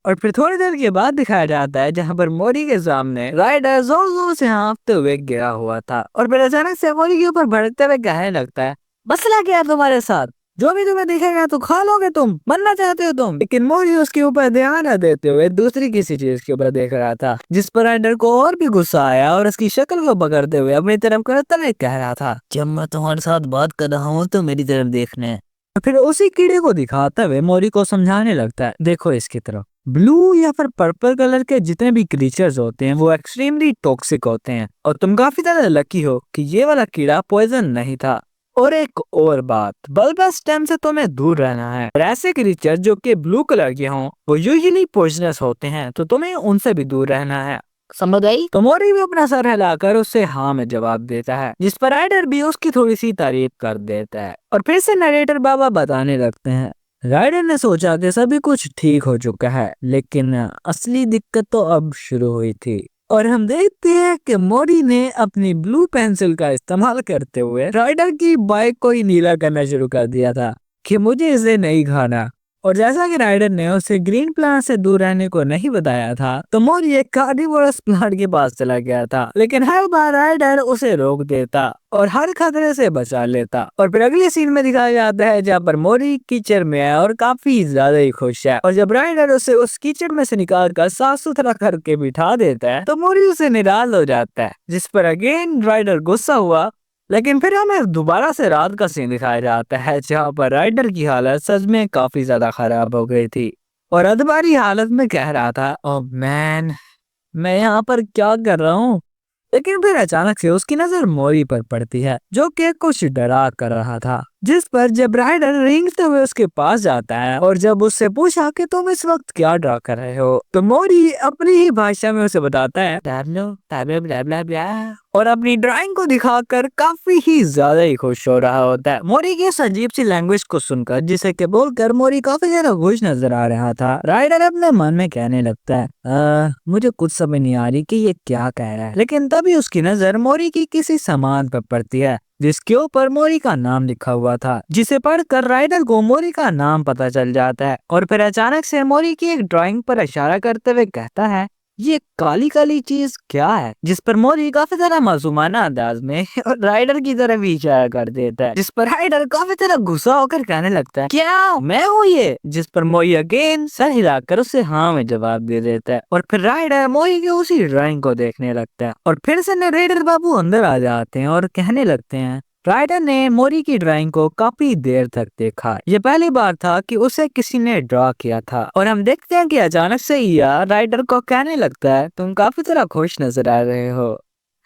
और फिर थोड़ी देर के बाद दिखाया जाता है जहाँ पर मोरी के सामने राइडर जोर जोर से हाँफते हुए गिरा हुआ था और फिर अचानक से मोरी के ऊपर भड़कते हुए कहने लगता है, मसला क्या है तुम्हारे साथ, जो भी तुम्हें दिखेगा तो खा लोगे, तुम मरना चाहते हो तुम। लेकिन मोरी उसके ऊपर ध्यान न देते हुए दूसरी किसी चीज के ऊपर देख रहा था, जिस पर राइडर को और भी गुस्सा आया और उसकी शक्ल को पकड़ते हुए अपनी तरफ करते हुए कह रहा था, जब मैं तुम्हारे साथ बात कर रहा हूँ तो मेरी तरफ देखने। फिर उसी कीड़े को दिखाते हुए मोरी को समझाने लगता है, देखो इसकी तरफ, ब्लू या फिर पर्पल कलर के जितने भी क्रीचर्स होते हैं वो एक्सट्रीमली टॉक्सिक होते हैं और तुम काफी ज्यादा लकी हो कि ये वाला कीड़ा पॉइजन नहीं था। और एक और बात, बल्बस स्टेम से तुम्हें दूर रहना है और ऐसे क्रीचर जो कि ब्लू कलर के हों वो यूजुअली पॉइजनस होते हैं, तो तुम्हें उनसे भी दूर रहना है। समझ आई? तो मोरी भी अपना सर हिलाकर उससे हाँ में जवाब देता है, जिस पर राइडर भी उसकी थोड़ी सी तारीफ कर देता है और फिर से नरेटर बाबा बताने लगते हैं, राइडर ने सोचा कि सभी कुछ ठीक हो चुका है, लेकिन असली दिक्कत तो अब शुरू हुई थी। और हम देखते हैं कि मोरी ने अपनी ब्लू पेंसिल का इस्तेमाल करते हुए राइडर की बाइक को ही नीला करना शुरू कर दिया था कि मुझे इसे नहीं खाना। और जैसा कि राइडर ने उसे ग्रीन प्लांट से दूर रहने को नहीं बताया था, तो मोरी एक कार्निवोरस प्लांट के पास चला गया था, लेकिन हर बार राइडर उसे रोक देता और हर खतरे से बचा लेता। और फिर अगले सीन में दिखाया जाता है जहाँ पर मोरी कीचड़ में है और काफी ज्यादा ही खुश है, और जब राइडर उसे उस कीचड़ में से निकाल कर साफ सुथरा करके बिठा देता है तो मोरी उसे निराश हो जाता है, जिस पर अगेन राइडर गुस्सा हुआ। लेकिन फिर हमें दोबारा से रात का सीन दिखाया जाता है जहाँ पर राइडर की हालत सच में काफी ज्यादा खराब हो गई थी और अधबारी हालत में कह रहा था, ओह मैन, मैं यहाँ पर क्या कर रहा हूँ। लेकिन फिर अचानक से उसकी नजर मोरी पर पड़ती है जो कि कुछ डरा कर रहा था, जिस पर जब राइडर रेंगते हुए उसके पास जाता है और जब उससे पूछा कि तुम इस वक्त क्या ड्रा कर रहे हो, तो मोरी अपनी ही भाषा में उसे बताता है, "टैब्लो, टैब्लो, ब्ला ब्ला ब्ला", और अपनी ड्राइंग को दिखाकर काफी ही ज्यादा ही खुश हो रहा होता है। मोरी की इस अजीब सी लैंग्वेज को सुनकर, जिसे के बोलकर मोरी काफी ज्यादा खुश नजर आ रहा था, राइडर अपने मन में कहने लगता है, मुझे कुछ समझ नहीं आ रही कि ये क्या कह रहा है। लेकिन तभी उसकी नजर मोरी की किसी सामान पर पड़ती है जिसके ऊपर मोरी का नाम लिखा हुआ था, जिसे पढ़कर राइडर को मोरी का नाम पता चल जाता है। और फिर अचानक से मोरी की एक ड्राइंग पर इशारा करते हुए कहता है, ये काली काली चीज क्या है, जिस पर मोरी काफी तरह मासूमाना अंदाज में और राइडर की तरफ ही इशारा कर देता है, जिस पर राइडर काफी तरह गुस्सा होकर कहने लगता है, क्या मैं हूँ ये, जिस पर मोरी अगेन सर हिलाकर उसे हाँ में जवाब दे देता है। और फिर राइडर मोरी की उसी ड्राइंग को देखने लगता है और फिर से नरेटर बाबू अंदर आ जाते हैं और कहने लगते हैं, राइडर ने मोरी की ड्राइंग को काफी देर तक देखा, ये पहली बार था कि उसे किसी ने ड्रॉ किया था। और हम देखते हैं कि अचानक से यह राइडर को कहने लगता है, तुम काफी तरह खुश नजर आ रहे हो,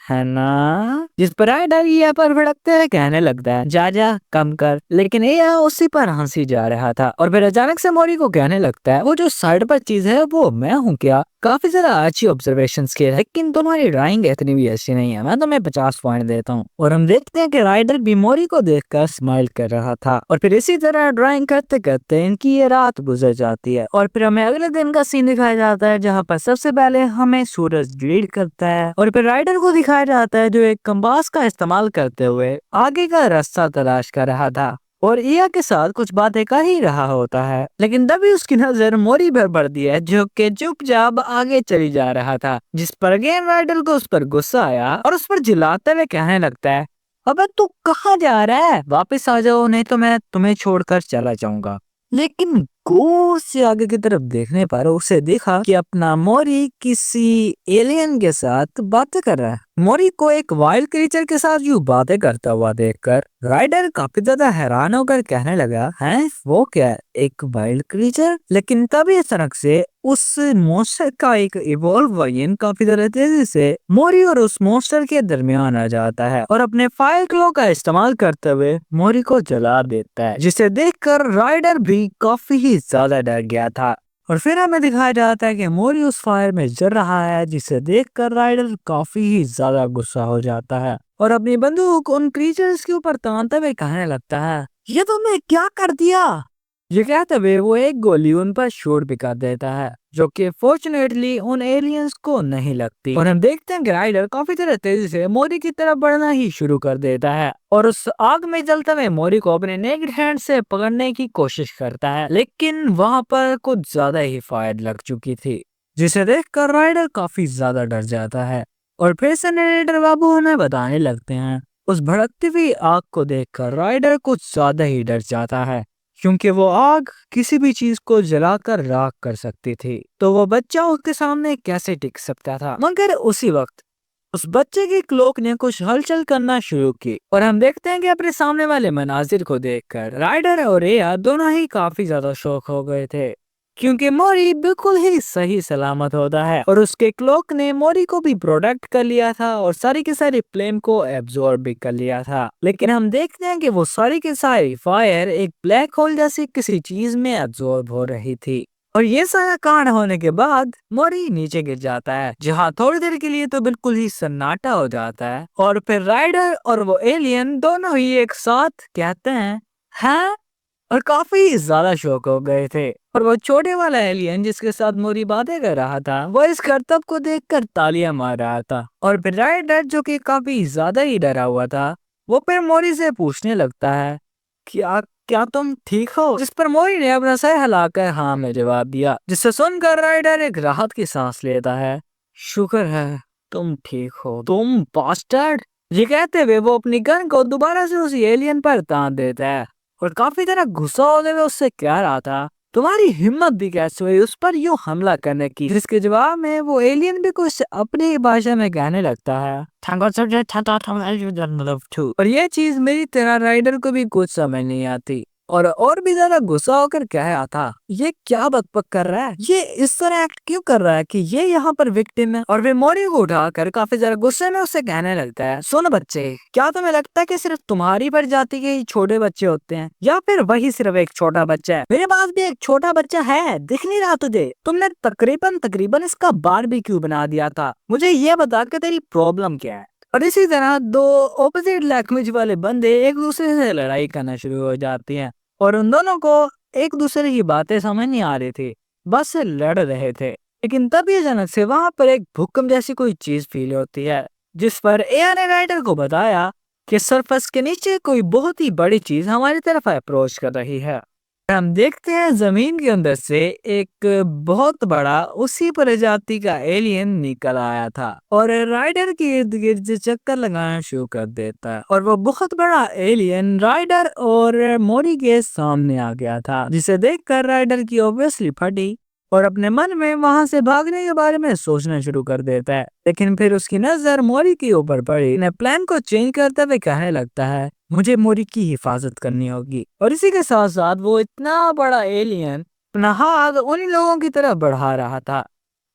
है ना, जिस पर राइडर यह पर भड़कते हुए कहने लगता है, जा जा कम कर। लेकिन यह उसी पर हंसी जा रहा था और फिर अचानक से मोरी को कहने लगता है, वो जो साइड पर चीज है वो मैं हूँ क्या। काफी ज्यादा अच्छी ऑब्जर्वेशन की है, लेकिन तुम्हारी ड्राइंग इतनी भी अच्छी नहीं है, मैं तुम्हें 50 पॉइंट देता हूँ। और हम देखते हैं कि राइडर भी मोरी को देखकर स्माइल कर रहा था और फिर इसी तरह ड्राइंग करते करते इनकी ये रात गुजर जाती है। और फिर हमें अगले दिन का सीन दिखाया जाता है जहाँ पर सबसे पहले हमें सूरज ग्लीड करता है और फिर राइडर को दिखाया जाता है जो एक कंपास का इस्तेमाल करते हुए आगे का रास्ता तलाश कर रहा था और इया के साथ कुछ बातें कर ही रहा होता है। लेकिन तभी उसकी नजर मोरी पर पड़ती है जो कि चुपचाप आगे चली जा रहा था, जिस पर गेम राइडर को उस पर गुस्सा आया और उस पर चिल्लाते हुए कहने लगता है, अबे तू कहाँ जा रहा है, वापस आ जाओ नहीं तो मैं तुम्हें छोड़कर चला जाऊंगा। लेकिन कुछ से आगे की तरफ देखने पर उसे देखा कि अपना मोरी किसी एलियन के साथ बातें कर रहा है। मोरी को एक वाइल्ड क्रीचर के साथ यूं बातें करता हुआ देखकर राइडर काफी ज्यादा हैरान होकर कहने लगा, हैं वो क्या है, एक वाइल्ड क्रीचर? लेकिन तभी अचानक से उस मॉन्स्टर का एक इवॉल्व वर्जन काफी ज्यादा तेजी से मोरी और उस मॉन्स्टर के दरमियान आ जाता है और अपने फायर क्लो का इस्तेमाल करते हुए मोरी को जला देता है, जिसे देखकर राइडर भी काफी ही ज्यादा डर गया था। और फिर हमें दिखाया जाता है कि मोरी उस फायर में जल रहा है, जिसे देखकर राइडर काफी ही ज्यादा गुस्सा हो जाता है और अपनी बंदूक उन क्रीचर्स के ऊपर तानते हुए कहने लगता है, ये तुमने क्या कर दिया? ये कहते हुए वो एक गोली उन पर शूट भी कर देता है, जो कि फॉर्चुनेटली उन एलियंस को नहीं लगती। और हम देखते हैं कि राइडर काफी तरह तेजी से मोरी की तरफ बढ़ना ही शुरू कर देता है और उस आग में जलते हुए मोरी को अपने नेकेड हैंड से पकड़ने की कोशिश करता है, लेकिन वहां पर कुछ ज्यादा ही फायर लग चुकी थी, जिसे देखकर राइडर काफी ज्यादा डर जाता है। और फिर से नरेटर बाबू हमें बताने लगते हैं, उस भड़कती हुई आग को देखकर राइडर कुछ ज्यादा ही डर जाता है, क्योंकि वो आग किसी भी चीज को जलाकर राख कर सकती थी, तो वो बच्चा उसके सामने कैसे टिक सकता था। मगर उसी वक्त उस बच्चे की क्लोक ने कुछ हलचल करना शुरू की और हम देखते हैं कि अपने सामने वाले मनाजिर को देखकर राइडर और एया दोनों ही काफी ज्यादा शौक हो गए थे, क्योंकि मोरी बिल्कुल ही सही सलामत होता है और उसके क्लोक ने मोरी को भी प्रोटेक्ट कर लिया था और सारी की सारी फ्लेम को एब्जॉर्ब भी कर लिया था। लेकिन हम देखते हैं कि वो सारी की सारी फायर एक ब्लैक होल जैसी किसी चीज में एब्जॉर्ब हो रही थी और ये सारा कांड होने के बाद मोरी नीचे गिर जाता है, जहाँ थोड़ी देर के लिए तो बिल्कुल ही सन्नाटा हो जाता है और फिर राइडर और वो एलियन दोनों ही एक साथ कहते हैं और काफी ज्यादा शौक हो गए थे। और वो छोटे वाला एलियन जिसके साथ मोरी बातें कर रहा था, वो इस करतब को देखकर तालियां मार रहा था और फिर राइडर जो कि काफी ज्यादा ही डरा हुआ था, वो फिर मोरी से पूछने लगता है, क्या क्या तुम ठीक हो? जिस पर मोरी ने अपना सर हिलाकर हाँ में जवाब दिया, जिससे सुनकर राइडर एक राहत की सांस लेता है। शुक्र है तुम ठीक हो, तुम बास्टर्ड। ये कहते हुए वो अपनी गन को दोबारा से उस एलियन पर तान देता है और काफी तरह गुस्सा होते हुए उससे कह रहा था, तुम्हारी हिम्मत भी कैसे हुई उस पर यूं हमला करने की? जिसके जवाब में वो एलियन भी कुछ अपनी ही भाषा में कहने लगता है, और ये चीज मेरी तरह राइडर को भी कुछ समझ नहीं आती और भी ज्यादा गुस्सा होकर कह रहा था, ये क्या बकबक कर रहा है, ये इस तरह एक्ट क्यों कर रहा है कि ये यहाँ पर विक्टिम है? और वे मोरी को उठाकर काफी ज्यादा गुस्से में उससे कहने लगता है, सुन बच्चे, क्या तुम्हें लगता है कि सिर्फ तुम्हारी प्रजाति के ही छोटे बच्चे होते हैं या फिर वही सिर्फ एक छोटा बच्चा है? मेरे पास भी एक छोटा बच्चा है, दिख नहीं रहा तुझे? तुमने तकरीबन तकरीबन इसका बारबेक्यू बना दिया था। मुझे ये बता के तेरी प्रॉब्लम क्या है? और इसी तरह दो ऑपोजिट लैंग्वेज वाले बंदे एक दूसरे से लड़ाई करना शुरू हो जाती हैं और उन दोनों को एक दूसरे की बातें समझ नहीं आ रही थी, बस से लड़ रहे थे। लेकिन तभी अचानक से वहां पर एक भूकंप जैसी कोई चीज फील होती है, जिस पर एआर ने राइडर को बताया कि सरफेस के नीचे कोई बहुत ही बड़ी चीज हमारी तरफ अप्रोच कर रही है। हम देखते हैं जमीन के अंदर से एक बहुत बड़ा उसी प्रजाति का एलियन निकल आया था और राइडर के इर्द गिर्द चक्कर लगाना शुरू कर देता है और वो बहुत बड़ा एलियन राइडर और मोरी के सामने आ गया था, जिसे देखकर राइडर की ऑब्वियसली फटी और अपने मन में वहां से भागने के बारे में सोचना शुरू कर देता है। लेकिन फिर उसकी नजर मोरी के ऊपर पड़ी, ने प्लान को चेंज करते हुए कहने लगता है, मुझे मोरी की हिफाजत करनी होगी। और इसी के साथ साथ वो इतना बड़ा एलियन अपना हाथ उन लोगों की तरफ बढ़ा रहा था,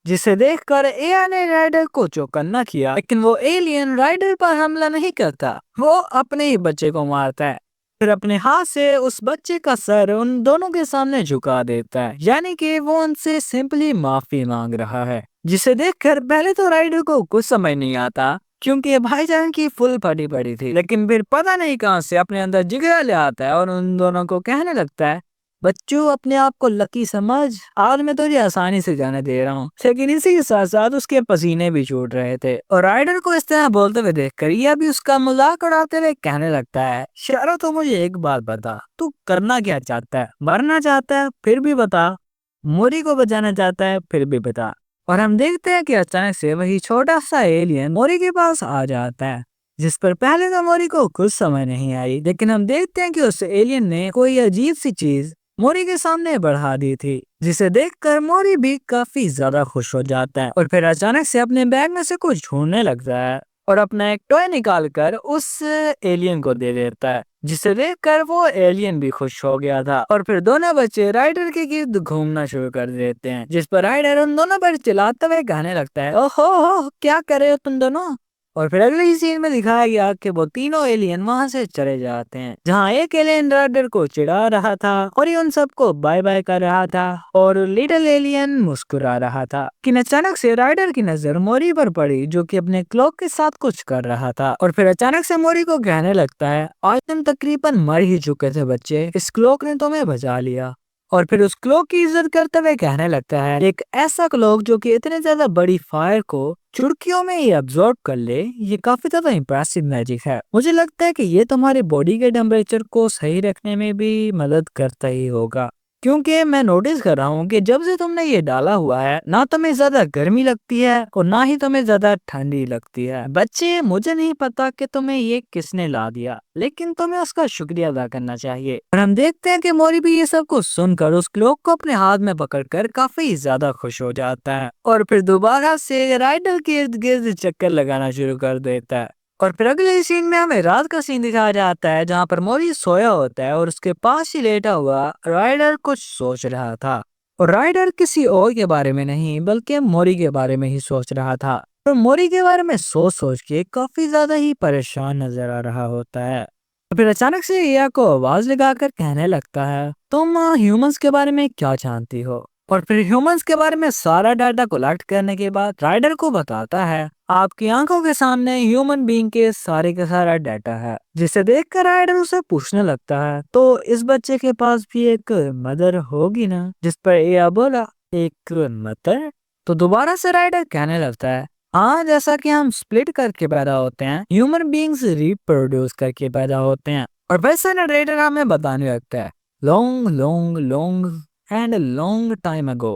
जिसे देखकर एआई ने राइडर को चौकन्ना किया। लेकिन वो एलियन राइडर पर हमला नहीं करता, वो अपने ही बच्चे को मारता है, फिर अपने हाथ से उस बच्चे का सर उन दोनों के सामने झुका देता है, यानी कि वो उनसे सिंपली माफी मांग रहा है। जिसे देखकर पहले तो राइडर को कुछ समझ नहीं आता, क्योंकि भाईजान की फुल फटी पड़ी थी, लेकिन फिर पता नहीं कहां से अपने अंदर जिगरा ले आता है और उन दोनों को कहने लगता है, बच्चों अपने आप को लकी समझ, आज मैं तुझे आसानी से जाने दे रहा हूँ। लेकिन इसी के साथ साथ उसके पसीने भी छूट रहे थे और राइडर को इस तरह बोलते हुए देखकर यह भी उसका मजाक उड़ाते हुए कहने लगता है, शारो तो मुझे एक बात बता, तू करना क्या चाहता है? मरना चाहता है? फिर भी बता। मोरी को बचाना चाहता है? फिर भी बता। और हम देखते हैं कि अचानक से वही छोटा सा एलियन मोरी के पास आ जाता है, जिस पर पहले तो मोरी को कुछ समझ नहीं आई, लेकिन हम देखते हैं कि उस एलियन ने कोई अजीब सी चीज मोरी के सामने बढ़ा दी थी, जिसे देखकर मोरी भी काफी ज्यादा खुश हो जाता है और फिर अचानक से अपने बैग में से कुछ ढूंढने लगता है और अपना एक टॉय निकाल कर उस एलियन को दे देता है, जिसे देखकर वो एलियन भी खुश हो गया था। और फिर दोनों बच्चे राइडर के गिर्द घूमना शुरू कर देते हैं, जिस पर राइडर उन दोनों पर चिल्लाते हुए कहने लगता है, ओहो हो क्या कर रहे हो तुम दोनों। और फिर अगले ही सीन में दिखाया गया कि वो तीनों एलियन वहां से चले जाते हैं, जहां एक एलियन राइडर को चिढ़ा रहा था और ये उन सबको बाय बाय कर रहा था और लिटिल एलियन मुस्कुरा रहा था। लेकिन अचानक से राइडर की नजर मोरी पर पड़ी, जो कि अपने क्लॉक के साथ कुछ कर रहा था। और फिर अचानक से मोरी को कहने लगता है, आज तुम तकरीबन मर ही चुके थे बच्चे, इस क्लॉक ने तुम्हें बचा लिया। और फिर उस क्लॉक की इज्जत करते हुए कहने लगता है, एक ऐसा क्लॉक जो कि इतने ज्यादा बड़ी फायर को चुटकियों में ही अब्सॉर्ब कर ले, ये काफी ज्यादा इम्प्रेसिव मैजिक है। मुझे लगता है कि ये तुम्हारे बॉडी के टेम्परेचर को सही रखने में भी मदद करता ही होगा, क्योंकि मैं नोटिस कर रहा हूँ कि जब से तुमने ये डाला हुआ है, ना तुम्हें ज्यादा गर्मी लगती है और ना ही तुम्हें ज्यादा ठंडी लगती है। बच्चे, मुझे नहीं पता कि तुम्हें ये किसने ला दिया, लेकिन तुम्हें उसका शुक्रिया अदा करना चाहिए। और हम देखते हैं कि मोरी भी ये सब कुछ सुनकर उस क्लॉक को अपने हाथ में पकड़कर काफी ज्यादा खुश हो जाता है और फिर दोबारा से राइडर के इर्द गिर्द चक्कर लगाना शुरू कर देता है। और फिर अगले सीन में हमें रात का सीन दिखाया जाता है, जहाँ पर मोरी सोया होता है और उसके पास ही लेटा हुआ राइडर कुछ सोच रहा था। और राइडर किसी और के बारे में नहीं बल्कि मोरी के बारे में ही सोच रहा था और मोरी के बारे में सोच सोच के काफी ज्यादा ही परेशान नजर आ रहा होता है। और फिर अचानक से एया को आवाज लगाकर कहने लगता है, तुम ह्यूमंस के बारे में क्या जानती हो। और फिर ह्यूमंस के बारे में सारा डाटा कलेक्ट करने के बाद राइडर को बताता है, आपकी आंखों के सामने ह्यूमन बीइंग के सारा डाटा है। जिसे देखकर राइडर उसे पूछने लगता है, तो इस बच्चे के पास भी एक मदर होगी ना। जिस पर एया बोला, एक मदर। तो दोबारा से राइडर कहने लगता है, हाँ, जैसा कि हम स्प्लिट करके पैदा होते हैं, ह्यूमन बीइंग्स रिप्रोड्यूस करके पैदा होते हैं। और वैसे नरेटर हमें बताने लगता है, long long long and long time ago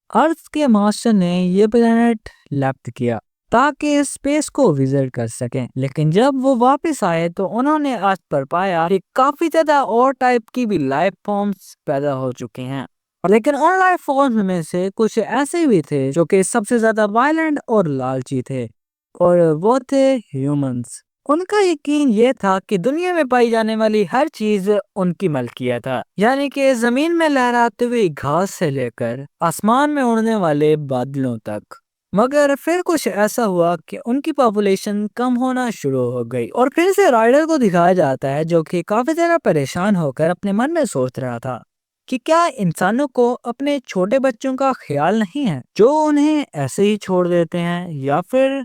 earth के मास्टर ने ये प्लेनेट लेफ्ट किया ताकि स्पेस को विजिट कर सकें, लेकिन जब वो वापस आए तो उन्होंने अर्थ पर पाया कि काफी ज्यादा और टाइप की भी लाइफ फॉर्म्स पैदा हो चुके हैं। लेकिन उन लाइफ फॉर्म्स में से कुछ ऐसे भी थे जो कि सबसे ज्यादा वायलेंट और लालची थे, और वो थे ह्यूमंस। उनका यकीन ये था कि दुनिया में पाई जाने वाली हर चीज उनकी मलकियत है, यानी कि जमीन में लहराते हुए घास से लेकर आसमान में उड़ने वाले बादलों तक। मगर फिर कुछ ऐसा हुआ कि उनकी पॉपुलेशन कम होना शुरू हो गई और फिर से राइडर को दिखाया जाता है, जो कि काफी ज्यादा परेशान होकर अपने मन में सोच रहा था कि क्या इंसानों को अपने छोटे बच्चों का ख्याल नहीं है, जो उन्हें ऐसे ही छोड़ देते हैं, या फिर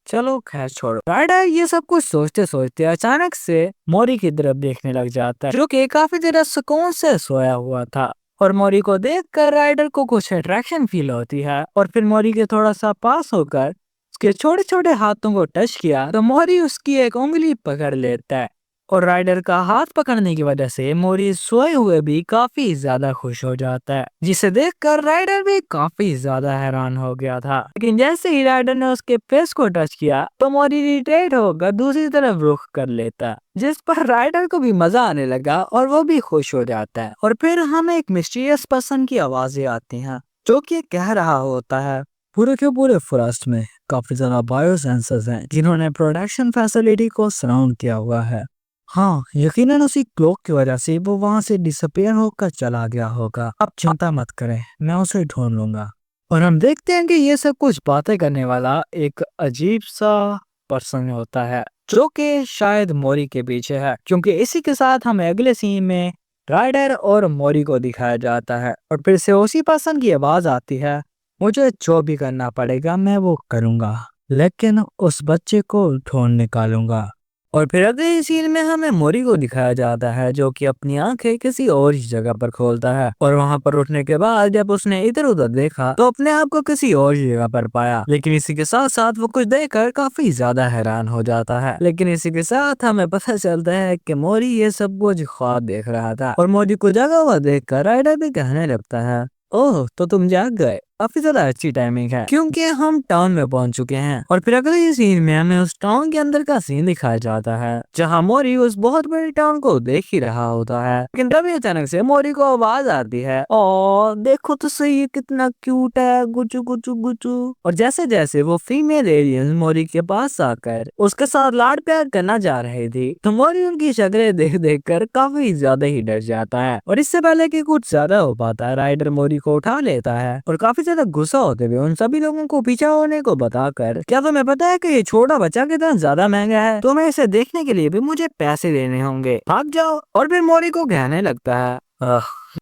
चलो खैर छोड़ो। राइडर ये सब कुछ सोचते सोचते अचानक से मोरी की तरफ देखने लग जाता है, जो कि काफी देर सुकून से सोया हुआ था। और मोरी को देखकर राइडर को कुछ अट्रैक्शन फील होती है और फिर मोरी के थोड़ा सा पास होकर उसके छोटे छोटे हाथों को टच किया तो मोरी उसकी एक उंगली पकड़ लेता है। और राइडर का हाथ पकड़ने की वजह से मोरी सोए हुए भी काफी ज्यादा खुश हो जाता है, जिसे देखकर राइडर भी काफी ज्यादा हैरान हो गया था। लेकिन जैसे ही राइडर ने उसके फेस को टच किया तो मोरी इरिटेट होकर दूसरी तरफ रुख कर लेता, जिस पर राइडर को भी मजा आने लगा और वो भी खुश हो जाता है। और फिर हमें एक मिस्टीरियस पर्सन की आवाजें आती हैं, जो कि कह रहा होता है, पूरे के पूरे फॉरेस्ट में काफी ज्यादा बायो सेंसर्स हैं जिन्होंने प्रोडक्शन फैसिलिटी को सराउंड किया हुआ है। हाँ, यकीनन उसी क्लॉक की वजह से वो वहां से डिसअपियर होकर चला गया होगा। अब चिंता मत करें, मैं उसे ढूंढ लूंगा। और हम देखते हैं कि ये सब कुछ बातें करने वाला एक अजीब सा पर्सन होता है, जो कि शायद मोरी के पीछे है, क्योंकि इसी के साथ हमें अगले सीन में राइडर और मोरी को दिखाया जाता है। और फिर से उसी पर्सन की आवाज आती है, मुझे जो भी करना पड़ेगा मैं वो करूंगा, लेकिन उस बच्चे को ढूंढ निकालूंगा। और फिर अगले सीन में हमें मोरी को दिखाया जाता है, जो कि अपनी आंखें किसी और ही जगह पर खोलता है और वहां पर उठने के बाद जब उसने इधर उधर देखा तो अपने आप को किसी और ही जगह पर पाया। लेकिन इसी के साथ साथ वो कुछ देखकर काफी ज्यादा हैरान हो जाता है। लेकिन इसी के साथ हमें पता चलता है कि मोरी ये सब कुछ ख्वाब देख रहा था। और मोरी को जगा हुआ देखकर राइडर भी कहने लगता है, ओह, तो तुम जाग गए। काफी ज्यादा अच्छी टाइमिंग है क्योंकि हम टाउन में पहुंच चुके हैं। और फिर अगले सीन में हमें उस टाउन के अंदर का सीन दिखाया जाता है जहां मोरी उस बहुत बड़े टाउन को देख ही रहा होता है। लेकिन तभी अचानक से मोरी को आवाज आती है, ओ देखो तो सही ये कितना क्यूट है, गुचू गुचू गुचू। और जैसे जैसे वो फीमेल एलियन मोरी के पास आकर उसके साथ लाड प्यार करना जा रही थी तो मोरी उनकी शक्लें देख देख कर काफी ज्यादा ही डर जाता है। और इससे पहले कि कुछ ज्यादा हो पाता है, राइडर मोरी को उठा लेता है और काफी ज्यादा गुस्सा होते हुए उन सभी लोगों को पीछा होने को बताकर, क्या तुम्हें पता है कि ये छोटा बच्चा कितना ज्यादा महंगा है, तुम्हें इसे देखने के लिए भी मुझे पैसे देने होंगे, भाग जाओ। और फिर मोरी को कहने लगता है,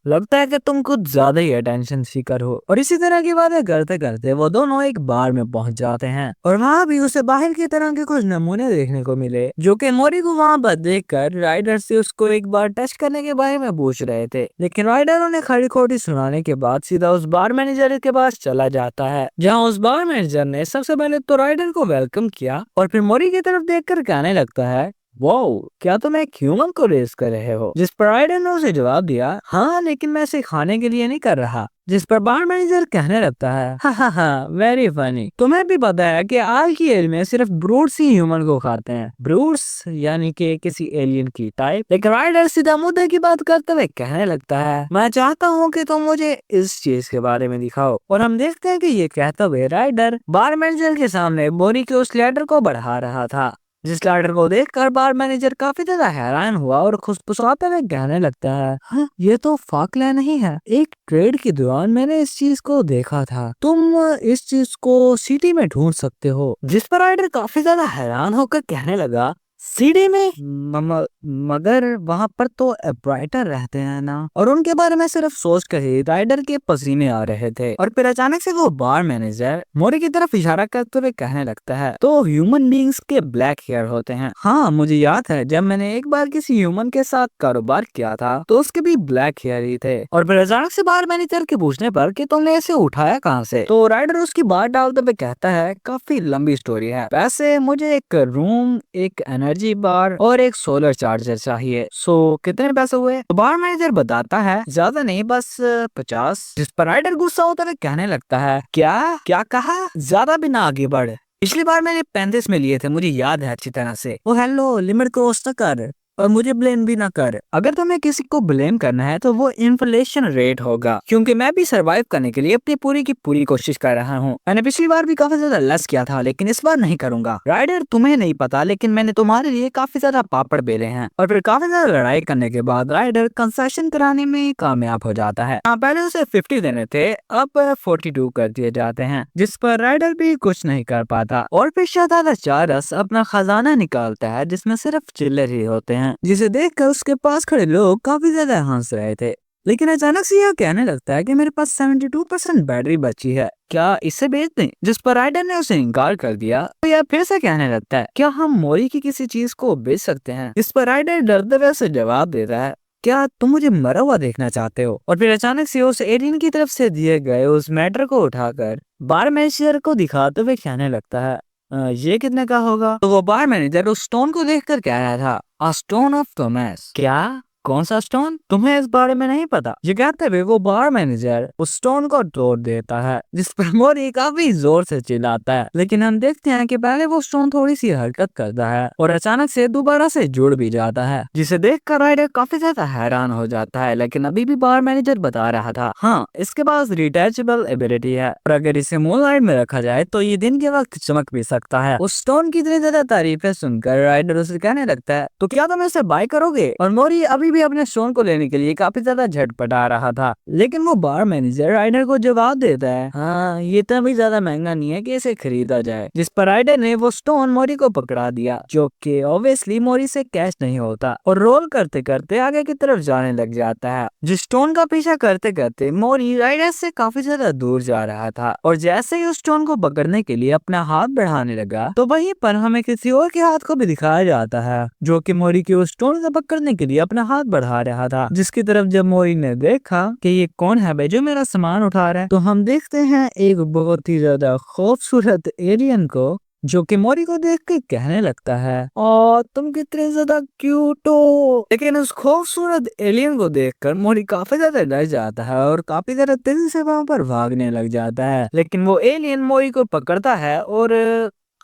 लगता है कि तुम कुछ ज्यादा ही अटेंशन सीकर हो। और इसी तरह की बातें करते करते वो दोनों एक बार में पहुंच जाते हैं और वहाँ भी उसे बाहर की तरह के कुछ नमूने देखने को मिले जो कि मोरी को वहाँ पर देखकर राइडर से उसको एक बार टच करने के बारे में पूछ रहे थे। लेकिन राइडर उन्हें खड़ी खोटी सुनाने के बाद सीधा उस बार मैनेजर के पास चला जाता है जहाँ उस बार मैनेजर ने सबसे पहले तो राइडर को वेलकम किया और फिर मोरी की तरफ देखकर कहने लगता है, वाओ क्या तुम एक ह्यूमन को रेस कर रहे हो। जिस पर राइडर ने उसे जवाब दिया, हाँ लेकिन मैं इसे खाने के लिए नहीं कर रहा। जिस पर बार मैनेजर कहने लगता है, हा वेरी फनी, तुम्हें भी पता है कि आज की एज में सिर्फ ब्रूट्स ही ह्यूमन को खाते हैं, ब्रूट्स यानी कि किसी एलियन की टाइप। लेकिन राइडर सीधा मुद्दे की बात करते हुए कहने लगता है, मैं चाहता हूँ कि तुम मुझे इस चीज के बारे में दिखाओ। और हम देखते हैं कि ये कहते हुए राइडर बार मैनेजर के सामने बोरी के उस लेटर को बढ़ा रहा था। जिस लैडर को देखकर बार मैनेजर काफी ज्यादा हैरान हुआ और खुशफुसाते हुए कहने लगता है, हाँ, ये तो फाकलैंड नहीं है, एक ट्रेड के दौरान मैंने इस चीज को देखा था, तुम इस चीज को सिटी में ढूंढ सकते हो। जिस पर राइडर काफी ज्यादा हैरान होकर कहने लगा, सीडी में मगर वहाँ पर तो एब्राइटर रहते हैं ना। और उनके बारे में सिर्फ सोच कर ही राइडर के पसीने आ रहे थे। और फिर अचानक से वो बार मैनेजर मोरी की तरफ इशारा करते हुए कहने लगता है, तो ह्यूमन बींग्स के ब्लैक हेयर होते हैं। हाँ मुझे याद है जब मैंने एक बार किसी ह्यूमन के साथ कारोबार किया था तो उसके भी ब्लैक हेयर ही थे। और फिर अचानक से बार मैनेजर के पूछने पर कि तुमने इसे उठाया कहाँ से, तो राइडर उसकी बात डालते हुए कहता है, काफी लंबी स्टोरी है, वैसे मुझे एक रूम, एक एनर्जी बार और एक सोलर चार्जर चाहिए, सो कितने पैसे हुए। तो बार मैनेजर बताता है, ज्यादा नहीं बस 50। जिस पर राइडर गुस्सा होता है कहने लगता है, क्या क्या कहा, ज्यादा भी ना आगे बढ़, पिछली बार मैंने 35 में लिए थे, मुझे याद है अच्छी तरह से। ओ हेलो, लिमिट क्रॉस न कर और मुझे ब्लेम भी ना कर। अगर तुम्हें किसी को ब्लेम करना है तो वो इन्फ्लेशन रेट होगा, क्योंकि मैं भी सरवाइव करने के लिए अपनी पूरी की पूरी कोशिश कर रहा हूँ। मैंने पिछली बार भी काफी ज्यादा लस किया था लेकिन इस बार नहीं करूंगा। राइडर तुम्हें नहीं पता लेकिन मैंने तुम्हारे लिए काफी ज्यादा पापड़ बेले हैं। और फिर काफी ज्यादा लड़ाई करने के बाद राइडर कंसेशन कराने में कामयाब हो जाता है। पहले उसे 50 देने थे, अब 42 कर दिए जाते हैं, जिस पर राइडर भी कुछ नहीं कर पाता। और फिर शहजादा चारस अपना खजाना निकालता है जिसमें सिर्फ चिल्लर ही होते हैं, जिसे देखकर उसके पास खड़े लोग काफी ज्यादा हंस रहे थे। लेकिन अचानक से यह कहने लगता है कि मेरे पास 72% बैटरी बची है, क्या इसे बेच दें। जिस पर राइडर ने उसे इनकार कर दिया तो यह फिर से कहने लगता है, क्या हम मोरी की किसी चीज को बेच सकते हैं। इस पर राइडर डरते हुए से जवाब देता है, क्या तुम मुझे मरा हुआ देखना चाहते हो। और फिर अचानक से उस एलियन की तरफ से दिए गए उस मैटर को उठाकर बार मैनेजर को दिखाते हुए कहने लगता है, ये कितने का होगा। तो वो बार मैनेजर उस स्टोन को देखकर कह रहा था, अ स्टोन ऑफ थॉमस। क्या, कौन सा स्टोन, तुम्हें इस बारे में नहीं पता। ये कहते हुए वो बार मैनेजर उस स्टोन को तोड़ देता है, जिस पर मोरी काफी जोर से चिल्लाता है। लेकिन हम देखते हैं कि पहले वो स्टोन थोड़ी सी हरकत करता है और अचानक से दोबारा से जुड़ भी जाता है, जिसे देखकर राइडर काफी ज्यादा हैरान हो जाता है। लेकिन अभी भी बार मैनेजर बता रहा था, हाँ इसके पास रिटैचेबल एबिलिटी है और अगर इसे मून लाइट में रखा जाए तो ये दिन के वक्त चमक भी सकता है। उस स्टोन की इतनी ज्यादा तारीफें सुनकर राइडर उसे कहने लगता है, तो क्या तुम इसे बाय करोगे। और मोरी अभी भी अपने स्टोन को लेने के लिए काफी ज्यादा झटपटा रहा था। लेकिन वो बार मैनेजर राइडर को जवाब देता है, हाँ ये इतना भी ज्यादा महंगा नहीं है कि इसे खरीदा जाए। जिस पर राइडर ने वो स्टोन मोरी को पकड़ा दिया, जो कि ऑब्वियसली मोरी से कैश नहीं होता, और रोल करते करते आगे की तरफ जाने लग जाता है। जिस स्टोन का पीछा करते करते मोरी राइडर से काफी ज्यादा दूर जा रहा था और जैसे ही उस स्टोन को पकड़ने के लिए अपना हाथ बढ़ाने लगा तो वहीं पर हमें किसी और के हाथ को भी दिखाया जाता है, जो कि मोरी के उस स्टोन को पकड़ने के लिए अपना हाथ बढ़ा रहा था। जिसकी तरफ जब मोरी ने देखा कि ये कौन है भाई जो मेरा सामान उठा रहा है, तो हम देखते हैं एक बहुत ही ज्यादा खूबसूरत एलियन को, जो कि मोरी को देख के कहने लगता है, और तुम कितने ज्यादा क्यूट हो। लेकिन उस खूबसूरत एलियन को देखकर मोरी काफी ज्यादा डर जाता है और काफी ज्यादा तेजी से वहां पर भागने लग जाता है। लेकिन वो एलियन मोरी को पकड़ता है और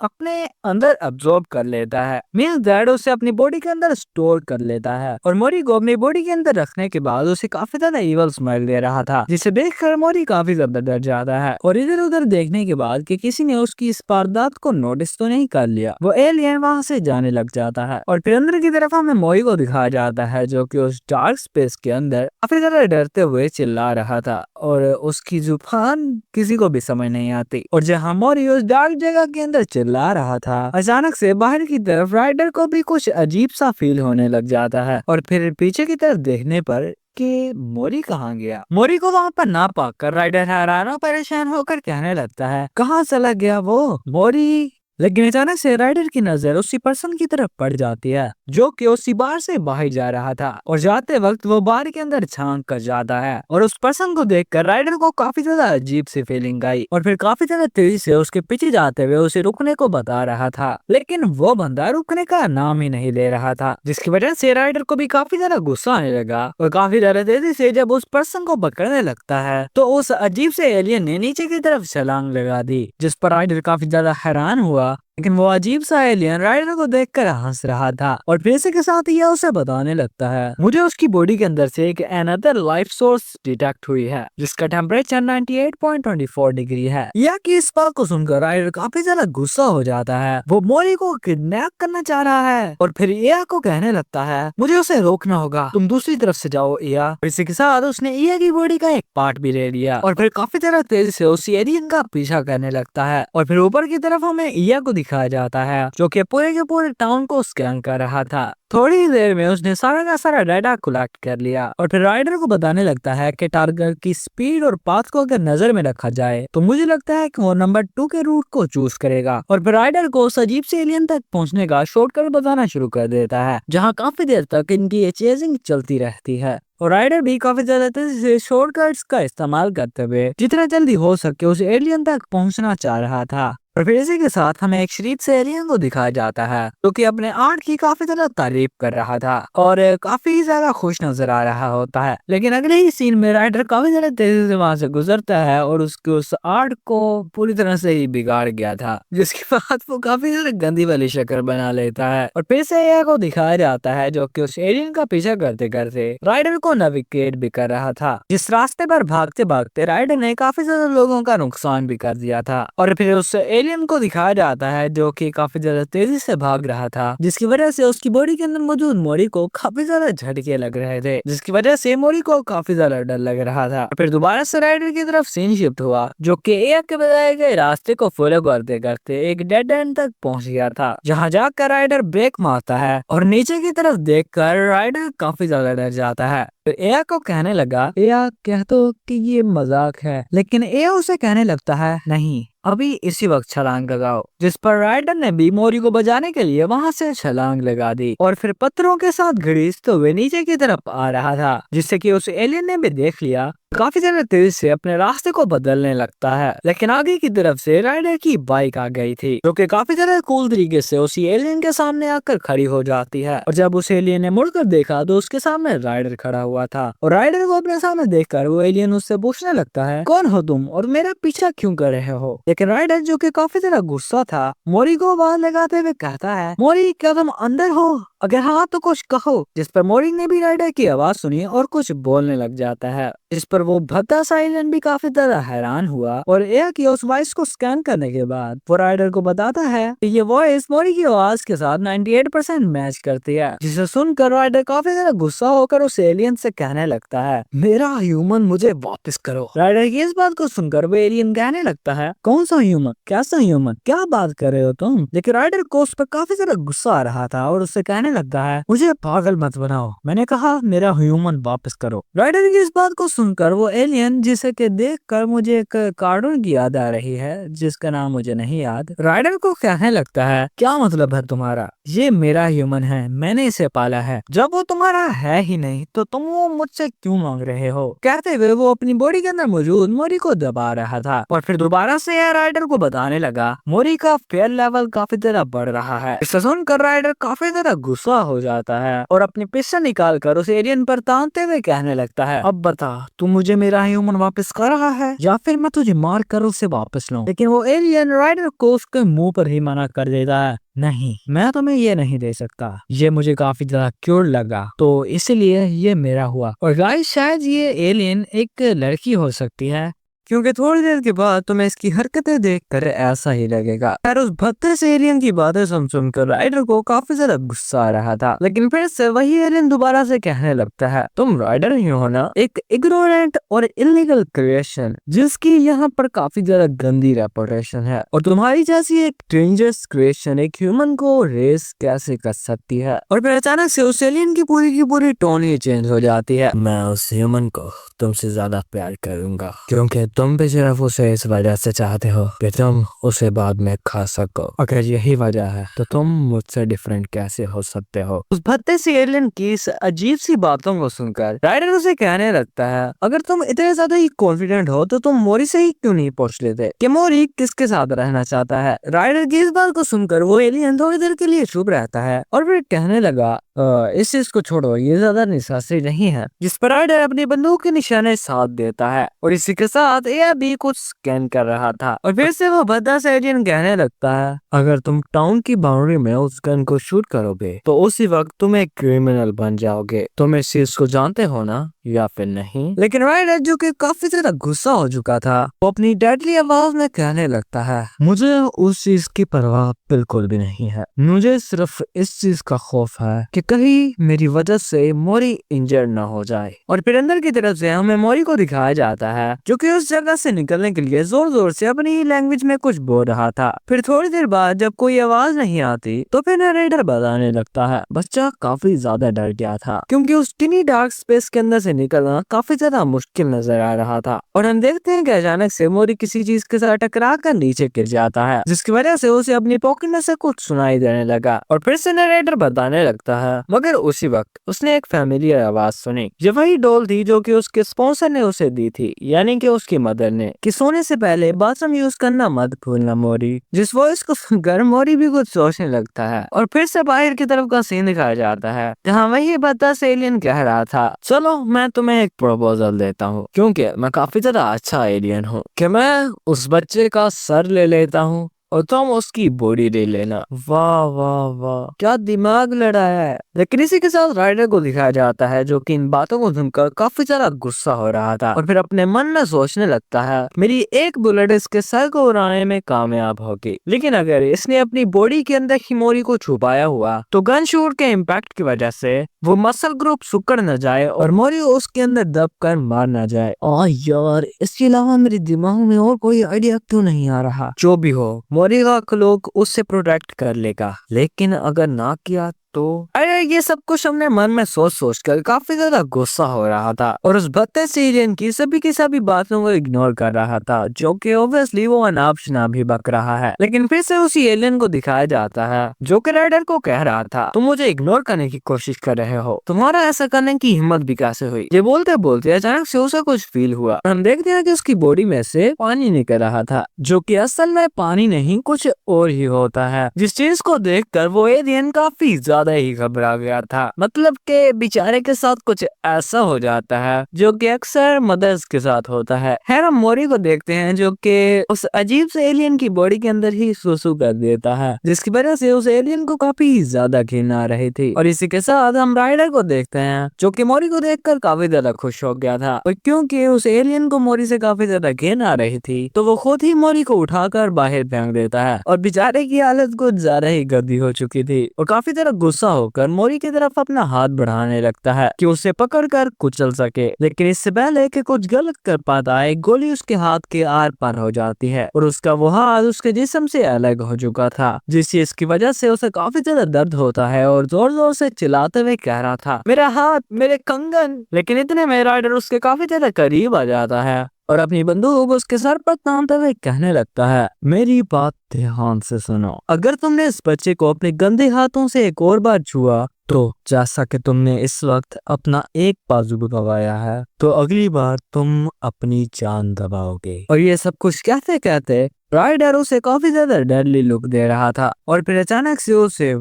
अपने अंदर अब्सॉर्ब कर लेता है। मीन्स दैट उसे अपनी बॉडी के अंदर स्टोर कर लेता है, और मोरी को अपनी बॉडी के अंदर रखने के बाद उसे काफी ज्यादा इवल स्माइल दे रहा था, जिसे देखकर मोरी काफी ज्यादा डर जाता है। और इधर उधर देखने के बाद कि किसी ने उसकी इस वारदात को नोटिस तो नहीं कर लिया, वो एलियन वहां से जाने लग जाता है। और फिर अंदर की तरफ हमें मोरी को दिखाया जाता है, जो कि उस डार्क स्पेस के अंदर काफी ज्यादा डरते हुए चिल्ला रहा था, और उसकी जुबान किसी को भी समझ नहीं आती। और जहाँ मोरी उस डार्क जगह के अंदर चिल्ला रहा था, अचानक से बाहर की तरफ राइडर को भी कुछ अजीब सा फील होने लग जाता है। और फिर पीछे की तरफ देखने पर कि मोरी कहाँ गया। मोरी को वहाँ पर ना पाकर राइडर हैरान और परेशान होकर कहने लगता है, कहाँ चला गया वो मोरी। लेकिन अचानक से राइडर की नजर उसी पर्सन की तरफ पड़ जाती है, जो कि उसी बार से बाहर जा रहा था। और जाते वक्त वो बार के अंदर झांक कर जाता है, और उस पर्सन को देखकर राइडर को काफी ज्यादा अजीब सी फीलिंग आई, और फिर काफी ज्यादा तेजी से उसके पीछे जाते हुए उसे रुकने को बता रहा था। लेकिन वो बंदा रुकने का नाम ही नहीं ले रहा था, जिसकी वजह से राइडर को भी काफी ज्यादा गुस्सा आने लगा। और काफी ज्यादा तेजी से जब उस पर्सन को पकड़ने लगता है, तो उस अजीब से एलियन ने नीचे की तरफ छलांग लगा दी, जिस पर राइडर काफी ज्यादा हैरान हुआ। लेकिन वो अजीब सा एलियन राइडर को देखकर हंस रहा था, और फिर इसी के साथ यह उसे बताने लगता है, मुझे उसकी बॉडी के अंदर से एक अनदर लाइफ सोर्स डिटेक्ट हुई है, जिसका टेम्परेचर 98.24 डिग्री है। यह कि इस बात को सुनकर राइडर काफी ज्यादा गुस्सा हो जाता है। वो मोरी को किडनैप करना चाह रहा है, और फिर इया को कहने लगता है, मुझे उसे रोकना होगा, तुम दूसरी तरफ से जाओ इया। इसी के साथ उसने इया की बॉडी का एक पार्ट भी ले लिया, और फिर काफी ज्यादा तेजी से उस एलियन का पीछा करने लगता है। और फिर ऊपर की तरफ हमें इया को दिखाया जाता है, जो कि पूरे के पूरे टाउन को स्कैन कर रहा था। थोड़ी ही देर में उसने सारा का सारा डाटा कलेक्ट कर लिया, और फिर राइडर को बताने लगता है कि टारगेट की स्पीड और पाथ को अगर नजर में रखा जाए तो मुझे लगता है कि वो नंबर 2 के रूट को चूज करेगा। और फिर राइडर को उस अजीब से एलियन तक पहुंचने का शॉर्टकट बताना शुरू कर देता है, जहां काफी देर तक इनकी ये चेजिंग चलती रहती है। और राइडर भी काफी ज्यादा तेजी से शॉर्टकट्स का इस्तेमाल करते हुए जितना जल्दी हो सके उस एलियन तक पहुंचना चाह रहा था। और फिर इसी के साथ हमें एक शरीफ से एलियन को दिखाया जाता है, जो कि अपने आर्ट की काफी ज्यादा तारीफ कर रहा था और काफी ज्यादा खुश नजर आ रहा होता है। लेकिन अगले ही सीन में राइडर काफी ज्यादा तेजी से वहां से गुजरता है और उसके उस आर्ट को पूरी तरह से ही बिगाड़ गया था, जिसके बाद वो काफी ज्यादा गंदी वाली शक्ल बना लेता है। और फिर से एलियन को दिखाया जाता है, जो कि उस एलियन का पीछा करते करते राइडर को नेविगेट भी कर रहा था, जिस रास्ते पर भागते भागते राइडर ने काफी ज्यादा लोगों का नुकसान भी कर दिया था। और फिर उस एलियन को दिखाया जाता है, जो कि काफी ज्यादा तेजी से भाग रहा था, जिसकी वजह से उसकी बॉडी के अंदर मौजूद मोरी को काफी ज्यादा झटके लग रहे थे, जिसकी वजह से मोरी को काफी ज्यादा डर लग रहा था। फिर दोबारा से राइडर की तरफ सीन शिफ्ट हुआ, जो कि एक के बताए गए रास्ते को फॉलो करते करते एक डेड एंड तक पहुंच गया था, जहां जाकर राइडर ब्रेक मारता है और नीचे की तरफ देखकर राइडर काफी ज्यादा डर जाता है। तो एया को कहने लगा, एया कह तो कि ये मजाक है, लेकिन एया उसे कहने लगता है, नहीं अभी इसी वक्त छलांग लगाओ, जिस पर राइडर ने भी मोरी को बचाने के लिए वहां से छलांग लगा दी और फिर पत्थरों के साथ घड़ीसते हुए नीचे की तरफ आ रहा था, जिससे कि उस एलियन ने भी देख लिया, काफी ज्यादा तेजी से अपने रास्ते को बदलने लगता है। लेकिन आगे की तरफ से राइडर की बाइक आ गई थी, जो कि काफी ज्यादा कूल तरीके से उसी एलियन के सामने आकर खड़ी हो जाती है। और जब उस एलियन ने मुड़कर देखा तो उसके सामने राइडर खड़ा हुआ था, और राइडर को अपने सामने देखकर वो एलियन उससे पूछने लगता है, कौन हो तुम और मेरा पीछा क्यों कर रहे हो। लेकिन राइडर, जो कि काफी ज्यादा गुस्सा था, मोरी को आवाज लगाते हुए कहता है, मोरी क्या तुम अंदर हो, अगर हाँ तो कुछ कहो। जिस पर मोरी ने भी राइडर की आवाज सुनी और कुछ बोलने लग जाता है, जिस पर वो भद्दा सा एलियन भी काफी ज्यादा हैरान हुआ और एया की उस वॉइस को स्कैन करने के बाद वो राइडर को बताता है कि ये वॉइस मोरी की आवाज के साथ 98% मैच करती है, जिसे सुनकर राइडर काफी ज्यादा गुस्सा होकर उस एलियन से कहने लगता है, मेरा ह्यूमन मुझे वापस करो। राइडर की इस बात को सुनकर वो एलियन कहने लगता है, कौन सा ह्यूमन, कैसा ह्यूमन, क्या बात कर रहे हो तुम। लेकिन राइडर को उस पर काफी ज्यादा गुस्सा आ रहा था और उससे कहने लगता है, मुझे पागल मत बनाओ, मैंने कहा मेरा ह्यूमन वापस करो। राइडर की इस बात को सुनकर वो एलियन, जिसे के देखकर मुझे एक कार्टून की याद आ रही है जिसका नाम मुझे नहीं याद, राइडर को कहने लगता है, क्या मतलब है तुम्हारा? ये मेरा ह्यूमन है, मैंने इसे पाला है। जब वो तुम्हारा है ही नहीं तो तुम वो मुझसे क्यों मांग रहे हो? कहते हुए वो अपनी बॉडी के अंदर मौजूद मोरी को दबा रहा था और फिर दोबारा से यह राइडर को बताने लगा मोरी का फेयर लेवल काफी ज्यादा बढ़ रहा है। इसे सुनकर राइडर काफी ज्यादा गुस्सा हो जाता है और अपनी पिस्टल निकाल कर उस एलियन पर तानते हुए कहने लगता है, अब बता, तू मुझे मेरा ह्यूमन वापस कर रहा है या फिर मैं तुझे मार कर उसे वापस लूं? लेकिन वो एलियन राइडर को उसके मुंह पर ही मना कर देता है, नहीं, मैं तुम्हें ये नहीं दे सकता, ये मुझे काफी ज्यादा क्यूट लगा तो इसलिए ये मेरा हुआ। और गाइस, शायद ये एलियन एक लड़की हो सकती है, क्योंकि थोड़ी देर के बाद तुम्हें इसकी हरकतें देखकर ऐसा ही लगेगा। खैर, उस भद्दे से एलियन की बातें सुनकर राइडर को काफी ज्यादा गुस्सा आ रहा था, लेकिन फिर से वही एलियन दोबारा से कहने लगता है, तुम राइडर ही हो ना, एक इग्नोरेंट और इलीगल क्रिएशन जिसकी यहाँ पर काफी ज्यादा गंदी रेपुटेशन है, और तुम्हारी जैसी एक डेंजरस क्रिएशन एक ह्यूमन को रेस कैसे कर सकती है? और फिर अचानक से उस एलियन की पूरी टोन ही चेंज हो जाती है, मैं उस ह्यूमन को तुमसे ज्यादा प्यार करूंगा क्योंकि तुम भी सिर्फ उसे इस वजह से चाहते हो कि तुम उसे बाद में खा सको। अगर यही वजह है तो तुम मुझसे डिफरेंट कैसे हो सकते हो? उस भद्दे से एलियन की इस अजीब सी बातों को सुनकर राइडर उसे कहने लगता है, अगर तुम इतने ज्यादा ही कॉन्फिडेंट हो तो तुम मोरी से ही क्यों नहीं पूछ लेते कि मोरी किसके साथ रहना चाहता है? राइडर की इस बात को सुनकर वो एलियन थोड़ी देर के लिए चुप रहता है और फिर कहने लगा, इस चीज को छोड़ो, ये ज्यादा निशासी नहीं है। जिस पर राइडर अपनी बंदूक के निशाने साथ देता है और इसी के साथ यह भी कुछ स्कैन कर रहा था। और फिर से वो भद्दा से एलियन कहने लगता है, अगर तुम टाउन की बाउंड्री में उस गन को शूट करोगे तो उसी वक्त तुम एक क्रिमिनल बन जाओगे। तुम इस चीज को जानते हो ना, या फिर नहीं? लेकिन राइडर, जो कि काफी ज्यादा गुस्सा हो चुका था, वो अपनी डेडली आवाज में कहने लगता है, मुझे उस चीज की परवाह बिल्कुल भी नहीं है, मुझे सिर्फ इस चीज का खौफ है कि कहीं मेरी वजह से मोरी इंजर्ड ना हो जाए। और फिर अंदर की तरफ से हमें मोरी को दिखाया जाता है जो कि उस जगह से निकलने के लिए जोर जोर से अपनी लैंग्वेज में कुछ बोल रहा था। फिर थोड़ी देर बाद जब कोई आवाज नहीं आती तो फिर नरेटर बताने लगता है, बच्चा काफी ज्यादा डर गया था क्योंकि उस टिनी डार्क स्पेस के अंदर से निकलना काफी ज्यादा मुश्किल नजर आ रहा था। और हम देखते हैं कि अचानक से मोरी किसी चीज के साथ टकरा कर नीचे गिर जाता है, जिसकी वजह से उसे अपनी पॉकेट में से कुछ सुनाई देने लगा। और फिर से नरेटर बताने लगता है, मगर उसी वक्त उसने एक फैमिलियर आवाज सुनी। ये वही डॉल थी जो कि उसके स्पॉन्सर ने उसे दी थी, यानी कि उसकी मदर ने, कि सोने से पहले बाथरूम यूज करना मत भूलना मोरी। जिस वॉइस को सुनकर मोरी भी कुछ सोचने लगता है। और फिर से बाहर की तरफ का सीन दिखाया जाता है जहाँ वही बद्दा से एलियन कह रहा था, चलो मैं तुम्हें एक प्रपोजल देता हूँ, क्योंकि मैं काफी ज्यादा अच्छा एलियन हूँ, कि मैं उस बच्चे का सर ले लेता हूँ और तुम उसकी बॉडी ले लेना। वाह वाह वाह, क्या दिमाग लड़ाया है। लेकिन इसी के साथ राइडर को दिखाया जाता है जो कि इन बातों को सुनकर काफी ज्यादा गुस्सा हो रहा था और फिर अपने मन में सोचने लगता है, मेरी एक बुलेट इसके सर को उड़ाने में कामयाब होगी, लेकिन अगर इसने अपनी बॉडी के अंदर ही मोरी को छुपाया हुआ तो गन शूट के इम्पैक्ट की वजह से वो मसल ग्रुप सुकड़ न जाए और मोरी उसके अंदर दब कर मार न जाए। यार, इसके अलावा मेरे दिमाग में और कोई आइडिया क्यों नहीं आ रहा? जो भी हो, मोरी का क्लोक उससे प्रोटेक्ट कर लेगा, लेकिन अगर ना किया तो? अरे, ये सब कुछ हमने मन में सोच कर काफी ज्यादा गुस्सा हो रहा था और उस भद्दे से एलियन की सभी बातों को इग्नोर कर रहा था, जो कि ऑब्वियसली वो अनाप शनाप भी बक रहा है। लेकिन फिर से उसी एलियन को दिखाया जाता है जो कि राइडर को कह रहा था, तुम मुझे इग्नोर करने की कोशिश कर रहे हो, तुम्हारा ऐसा करने की हिम्मत भी कैसे हुई? ये बोलते बोलते अचानक से उसे कुछ फील हुआ। हम देखते हैं कि उसकी बॉडी में से पानी निकल रहा था, जो कि असल में पानी नहीं कुछ और ही होता है। जिस चीज को देखकर वो एलियन काफी ज्यादा ही घबरा गया था, मतलब के बेचारे के साथ कुछ ऐसा हो जाता है जो कि अक्सर मदर्स के साथ होता है। खैर, हम मोरी को देखते हैं जो कि उस अजीब से एलियन की बॉडी के अंदर ही सुसु कर देता है, जिसकी वजह से उस एलियन को काफी ज्यादा घिन आ रही थी। और इसी के साथ हम राइडर को देखते हैं जो कि मोरी को देखकर काफी ज्यादा खुश हो गया था, और क्योंकि उस एलियन को मोरी से काफी ज्यादा घिन आ रही थी तो वो खुद ही मोरी को उठाकर बाहर फेंक देता है और बेचारे की हालत कुछ ज्यादा ही गंदी हो चुकी थी और काफी ज्यादा गुस्सा होकर मोरी की तरफ अपना हाथ बढ़ाने लगता है कि उसे पकड़कर कुचल सके, लेकिन इससे पहले कि कुछ गलत कर पाता है, एक गोली उसके हाथ के आर पार हो जाती है और उसका वो हाथ उसके जिस्म से अलग हो चुका था, जिस चीज की वजह से उसे काफी ज्यादा दर्द होता है और जोर जोर से चिल्लाते हुए कह रहा था, मेरा हाथ, मेरे कंगन। लेकिन इतने में राइडर उसके काफी ज्यादा करीब आ जाता है और अपनी बंदूक उसके सर पर तानते हुए कहने लगता है, मेरी बात ध्यान से सुनो, अगर तुमने इस बच्चे को अपने गंदे हाथों से एक और बार छुआ, तो जैसा कि तुमने इस वक्त अपना एक बाजू दबाया है, तो अगली बार तुम अपनी जान दबाओगे। और ये सब कुछ कहते कहते राइडर उसे काफी ज्यादा डरली लुक दे रहा था और फिर अचानक से उसे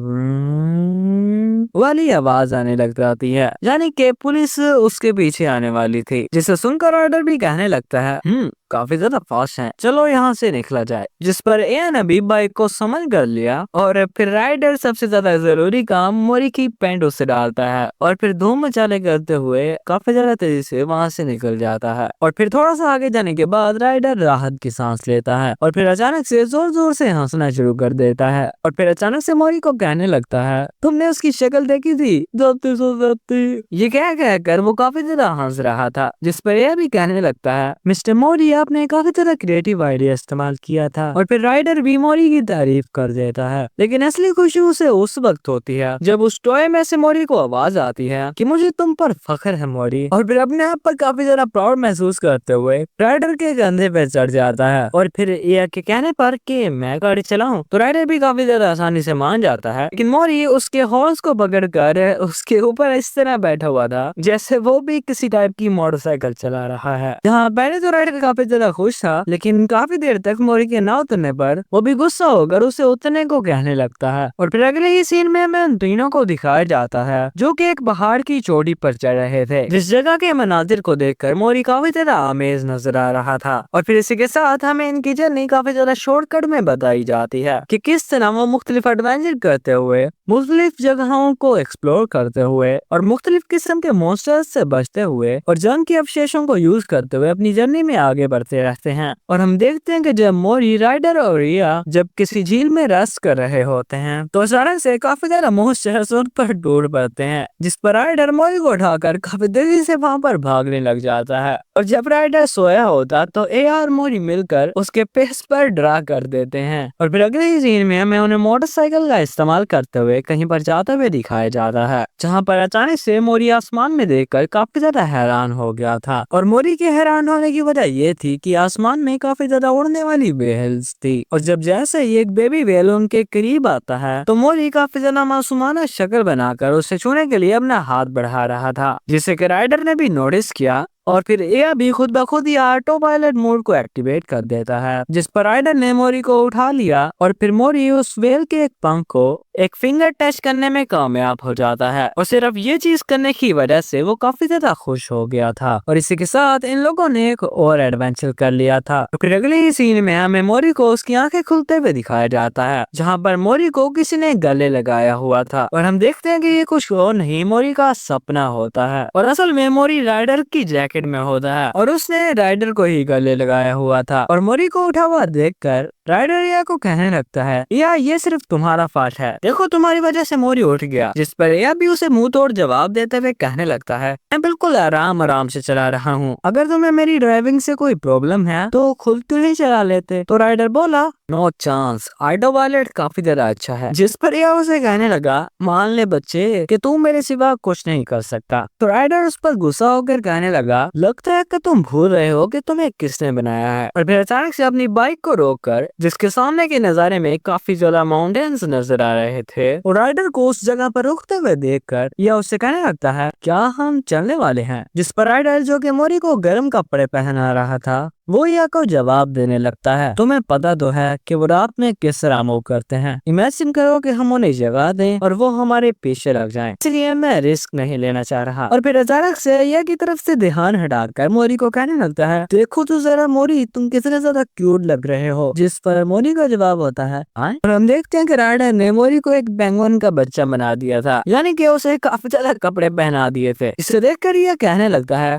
वाली आवाज आने लग जाती है, यानी कि पुलिस उसके पीछे आने वाली थी, जिसे सुनकर राइडर भी कहने लगता है, काफी ज्यादा फास्ट है, चलो यहाँ से निकला जाए। जिस पर एया ने भी बाइक को समझ कर लिया और फिर राइडर सबसे ज्यादा जरूरी काम मोरी की पैंट उससे डालता है और फिर धूम मचाले करते हुए काफी ज्यादा तेजी से वहाँ से निकल जाता है। और फिर थोड़ा सा आगे जाने के बाद राइडर राहत की सांस लेता है और फिर अचानक से जोर जोर से हंसना शुरू कर देता है और फिर अचानक से मोरी को कहने लगता है, तुमने उसकी शक्ल देखी थी, जाती सो जाती। ये कह कर वो काफी ज्यादा हंस रहा था, जिस पर यह भी कहने लगता है, मिस्टर मोरी आपने काफी ज्यादा क्रिएटिव आइडिया इस्तेमाल किया था। और फिर राइडर भी मोरी की तारीफ कर देता है, लेकिन असली खुशी उसे उस वक्त होती है जब उस टॉय में से मोरी को आवाज आती है कि मुझे तुम पर फख्र है मोरी। और फिर अपने आप पर काफी ज्यादा प्राउड महसूस करते हुए राइडर के कंधे पे चढ़ जाता है और फिर यह के कहने पर कि मैं गाड़ी चलाऊं, तो राइडर भी काफी ज्यादा आसानी से मान जाता है, लेकिन मोरी उसके हॉर्स को पकड़कर उसके ऊपर इस तरह बैठा हुआ था जैसे वो भी किसी टाइप की मोटरसाइकिल चला रहा है। जहाँ पहले तो राइडर काफी ज्यादा खुश था, लेकिन काफी देर तक मोरी के ना उतरने पर वो भी गुस्सा होकर उसे उतरने को कहने लगता है। और फिर अगले ही सीन में हमें उन तीनों को दिखाया जाता है जो कि एक पहाड़ की चोटी पर चढ़ रहे थे, जिस जगह के मनाजिर को देखकर मोरी काफी ज्यादा अमेज नजर आ रहा था। और फिर इसी के साथ हमें इनकी जर्नी काफी ज्यादा शॉर्टकट में बताई जाती है कि किस तरह वो मुख्तलिफ एडवेंचर करते हुए, मुख्तलिफ जगहों को एक्सप्लोर करते हुए और मुख्तलिफ किस्म के मॉन्स्टर्स से बचते हुए और जंग के अवशेषों को यूज करते हुए अपनी जर्नी में आगे बढ़ते रहते हैं। और हम देखते हैं कि जब मोरी, राइडर और रिया जब किसी झील में रेस्ट कर रहे होते हैं, तो अचानक से काफी ज्यादा मॉन्स्टर्स उन पर टूट पड़ते हैं, जिस पर राइडर मोरी को उठाकर काफी तेजी से वहां पर भागने लग जाता है। और जब राइडर सोया होता तो ए और मोरी मिलकर उसके पेस पर ड्रा कर देते हैं। और फिर अगले ही सीन में हमें उन्हें मोटरसाइकिल का इस्तेमाल करते हुए कहीं पर जाते हुए दिखाया जाता है, जहाँ पर अचानक से मोरी आसमान में देखकर काफी ज्यादा हैरान हो गया था। और मोरी के हैरान होने की वजह ये थी कि आसमान में काफी ज्यादा उड़ने वाली व्हेल्स थी, और जब जैसे ही एक बेबी व्हेल उनके करीब आता है तो मोरी काफी ज्यादा मासूमाना शक्ल बनाकर उसे छूने के लिए अपना हाथ बढ़ा रहा था, जिसे कि राइडर ने भी नोटिस किया। और फिर यह भी खुद ब खुद ही ऑटो पायलट मोड को एक्टिवेट कर देता है, जिस पर राइडर ने मोरी को उठा लिया और फिर मोरी उस व्हेल के एक पंख को एक फिंगर टच करने में कामयाब हो जाता है। और सिर्फ ये चीज करने की वजह से वो काफी ज्यादा खुश हो गया था। और इसी के साथ इन लोगों ने एक और एडवेंचर कर लिया था। तो फिर अगले ही सीन में हमें मोरी को उसकी आंखें खुलते हुए दिखाया जाता है, जहाँ पर मोरी को किसी ने गले लगाया हुआ था। और हम देखते हैं कि ये कुछ और नहीं, मोरी का सपना होता है। और असल में मोरी राइडर की जैकेट में होता है और उसने राइडर को ही गले लगाया हुआ था। और मोरी को उठा हुआ देखकर राइडर रिया को कहने लगता है, या ये सिर्फ तुम्हारा फॉल्ट है, देखो तुम्हारी वजह से मोरी उठ गया। जिस पर रिया भी उसे मुंह तोड़ जवाब देते हुए कहने लगता है, मैं बिल्कुल आराम आराम से चला रहा हूँ, अगर तुम्हें मेरी ड्राइविंग से कोई प्रॉब्लम है तो खुद क्यों नहीं चला लेते। तो राइडर बोला, नो चांस, ऑटो पायलट काफी ज्यादा अच्छा है। जिस पर रिया उसे कहने लगा, मान ले बच्चे कि तू मेरे सिवा कुछ नहीं कर सकता। तो राइडर उस पर गुस्सा होकर कहने लगा, लगता है कि तुम भूल रहे हो कि तुम्हें किसने बनाया है। और फिर अचानक से अपनी बाइक को रोककर, जिसके सामने के नजारे में काफी ज्यादा माउंटेन्स नजर आ रहे थे, और राइडर को उस जगह पर रुकते हुए देखकर यह उससे कहने लगता है, क्या हम चलने वाले हैं। जिस पर राइडर, जो कि मोरी को गर्म कपड़े पहना रहा था, वो या को जवाब देने लगता है, तुम्हें पता तो है कि वो रात में किस तरह मूव करते हैं। इमेजिन करो कि हम उन्हें जगा दें और वो हमारे पीछे लग जाएं, इसलिए मैं रिस्क नहीं लेना चाह रहा। और फिर अचानक से यह की तरफ से ध्यान गन हटाकर मोरी को कहने लगता है, देखो तो जरा मोरी, तुम कितने ज्यादा क्यूट लग रहे हो। जिस पर मोरी का जवाब होता है, हाँ? और हम देखते हैं कि राइडर ने मोरी को एक पेंगुइन का बच्चा बना दिया था, यानी कि उसे काफी ज्यादा कपड़े पहना दिए थे। इसे देखकर यह कहने लगता है,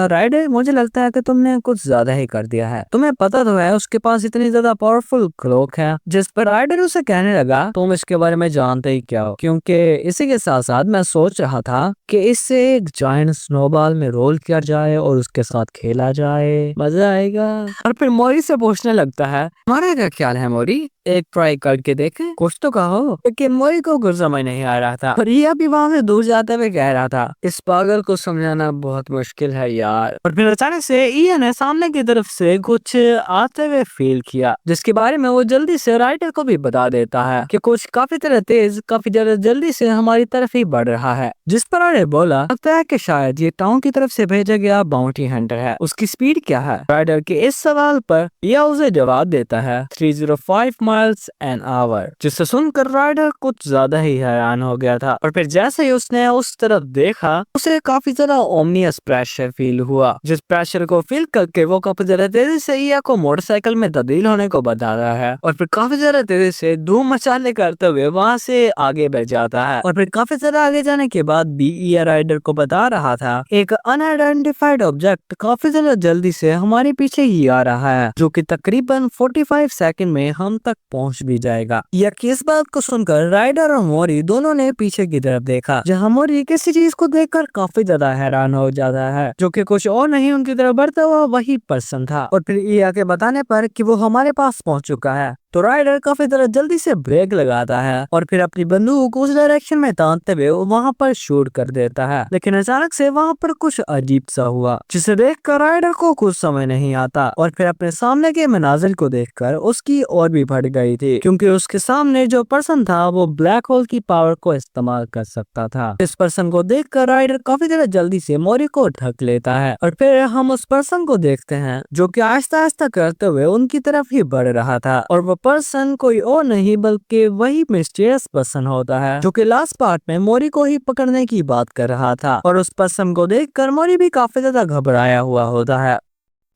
राइडर, मुझे लगता है कि तुमने कुछ ज्यादा ही कर दिया है। तुम्हें पता तो है उसके पास इतनी ज्यादा पावरफुल क्लोक है। जिस पर राइडर उसे कहने लगा, तुम इसके बारे में जानते ही क्या हो, क्योंकि इसी के साथ साथ मैं सोच रहा था कि इससे एक जायंट स्नोबॉल में रोल किया जाए और उसके साथ खेला जाए, मजा आएगा। और फिर मोरी से पूछने लगता है, तुम्हारा क्या ख्याल है मोरी, एक ट्राई करके देखे, कुछ तो कहो। लेकिन मोरी को कुछ समझ नहीं आ रहा था और यह भी वहां से दूर जाते हुए कह रहा था, इस पागल को समझाना बहुत मुश्किल है यार। और फिर अचानक से इयन ने सामने की तरफ से कुछ आते हुए फील किया, जिसके बारे में वो जल्दी से राइडर को भी बता देता है कि कुछ काफी तरह तेज, काफी ज्यादा जल्दी से हमारी तरफ ही बढ़ रहा है। जिस पर राइडर बोला, लगता है कि शायद ये टाउन की तरफ से भेजा गया बाउंटी हंटर है, उसकी स्पीड क्या है। राइडर के इस सवाल पर यह उसे जवाब देता है 305 माइल्स एन आवर, जिसे सुनकर राइडर कुछ ज्यादा ही हैरान हो गया था। और फिर जैसे ही उसने उस तरफ देखा, उसे काफी ज्यादा ओमनियस प्रेशर फील हुआ, जिस प्रेशर को फील करके वो काफी ज्यादा तेजी से इया को मोटरसाइकिल में तब्दील होने को बता रहा है। और फिर काफी ज्यादा तेजी से धूम मचाले करते हुए वहां से आगे बढ़ जाता है। और फिर काफी ज्यादा आगे जाने के बाद भी इया राइडर को बता रहा था, एक अनआइडेंटिफाइड ऑब्जेक्ट काफी ज्यादा जल्दी से हमारे पीछे ही आ रहा है, जो कि तकरीबन 45 सेकंड में हम तक पहुंच भी जाएगा। या कि इस बात को सुनकर राइडर और मोरी दोनों ने पीछे की तरफ देखा, जहां मोरी किसी चीज को देखकर काफी ज्यादा हैरान हो जाता है, जो कि कुछ और नहीं उनकी तरफ बढ़ता हुआ वही पर्सन था। और फिर इया के बताने पर कि वो हमारे पास पहुंच चुका है, तो राइडर काफी तरह जल्दी से ब्रेक लगाता है और फिर अपनी बंदूक उस डायरेक्शन में तानते हुए वहां पर शूट कर देता है। लेकिन अचानक से वहां पर कुछ अजीब सा हुआ, जिसे देखकर राइडर को कुछ समझ नहीं आता। और फिर अपने सामने के मनाजिर को देखकर उसकी और भी फट गई थी, क्योंकि उसके सामने जो पर्सन था वो ब्लैक होल की पावर को इस्तेमाल कर सकता था। इस पर्सन को देखकर राइडर काफी तरह जल्दी से मोरी को ढक लेता है और फिर हम उस पर्सन को देखते हैं जो कि आहिस्ता आहिस्ता करते हुए उनकी तरफ ही बढ़ रहा था। और वो पर्सन कोई और नहीं बल्कि वही मिस्टीरियस पर्सन होता है, जो कि लास्ट पार्ट में मोरी को ही पकड़ने की बात कर रहा था। और उस पर्सन को देखकर मोरी भी काफी ज्यादा घबराया हुआ होता है।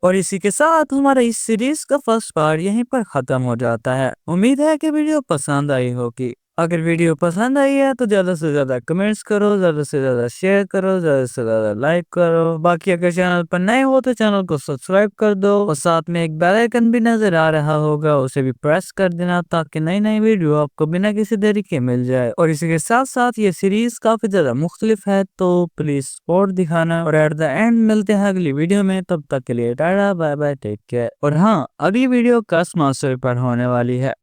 और इसी के साथ हमारा इस सीरीज का फर्स्ट पार्ट यहीं पर खत्म हो जाता है। उम्मीद है कि वीडियो पसंद आई होगी। अगर वीडियो पसंद आई है तो ज्यादा से ज्यादा कमेंट्स करो, ज्यादा से ज्यादा शेयर करो, ज्यादा से ज्यादा लाइक करो। बाकी अगर चैनल पर नए हो तो चैनल को सब्सक्राइब कर दो और साथ में एक बेल आइकन भी नजर आ रहा होगा, उसे भी प्रेस कर देना ताकि नई नई वीडियो आपको बिना किसी देरी के मिल जाए। और इसी के साथ साथ ये सीरीज काफी ज्यादा मुख्तलिफ है, तो प्लीज सपोर्ट दिखाना। और एट द एंड मिलते हैं अगली वीडियो में, तब तक के लिए tata bye bye, take care. और हाँ, अगली वीडियो कस्ट मास्टर पर होने वाली है।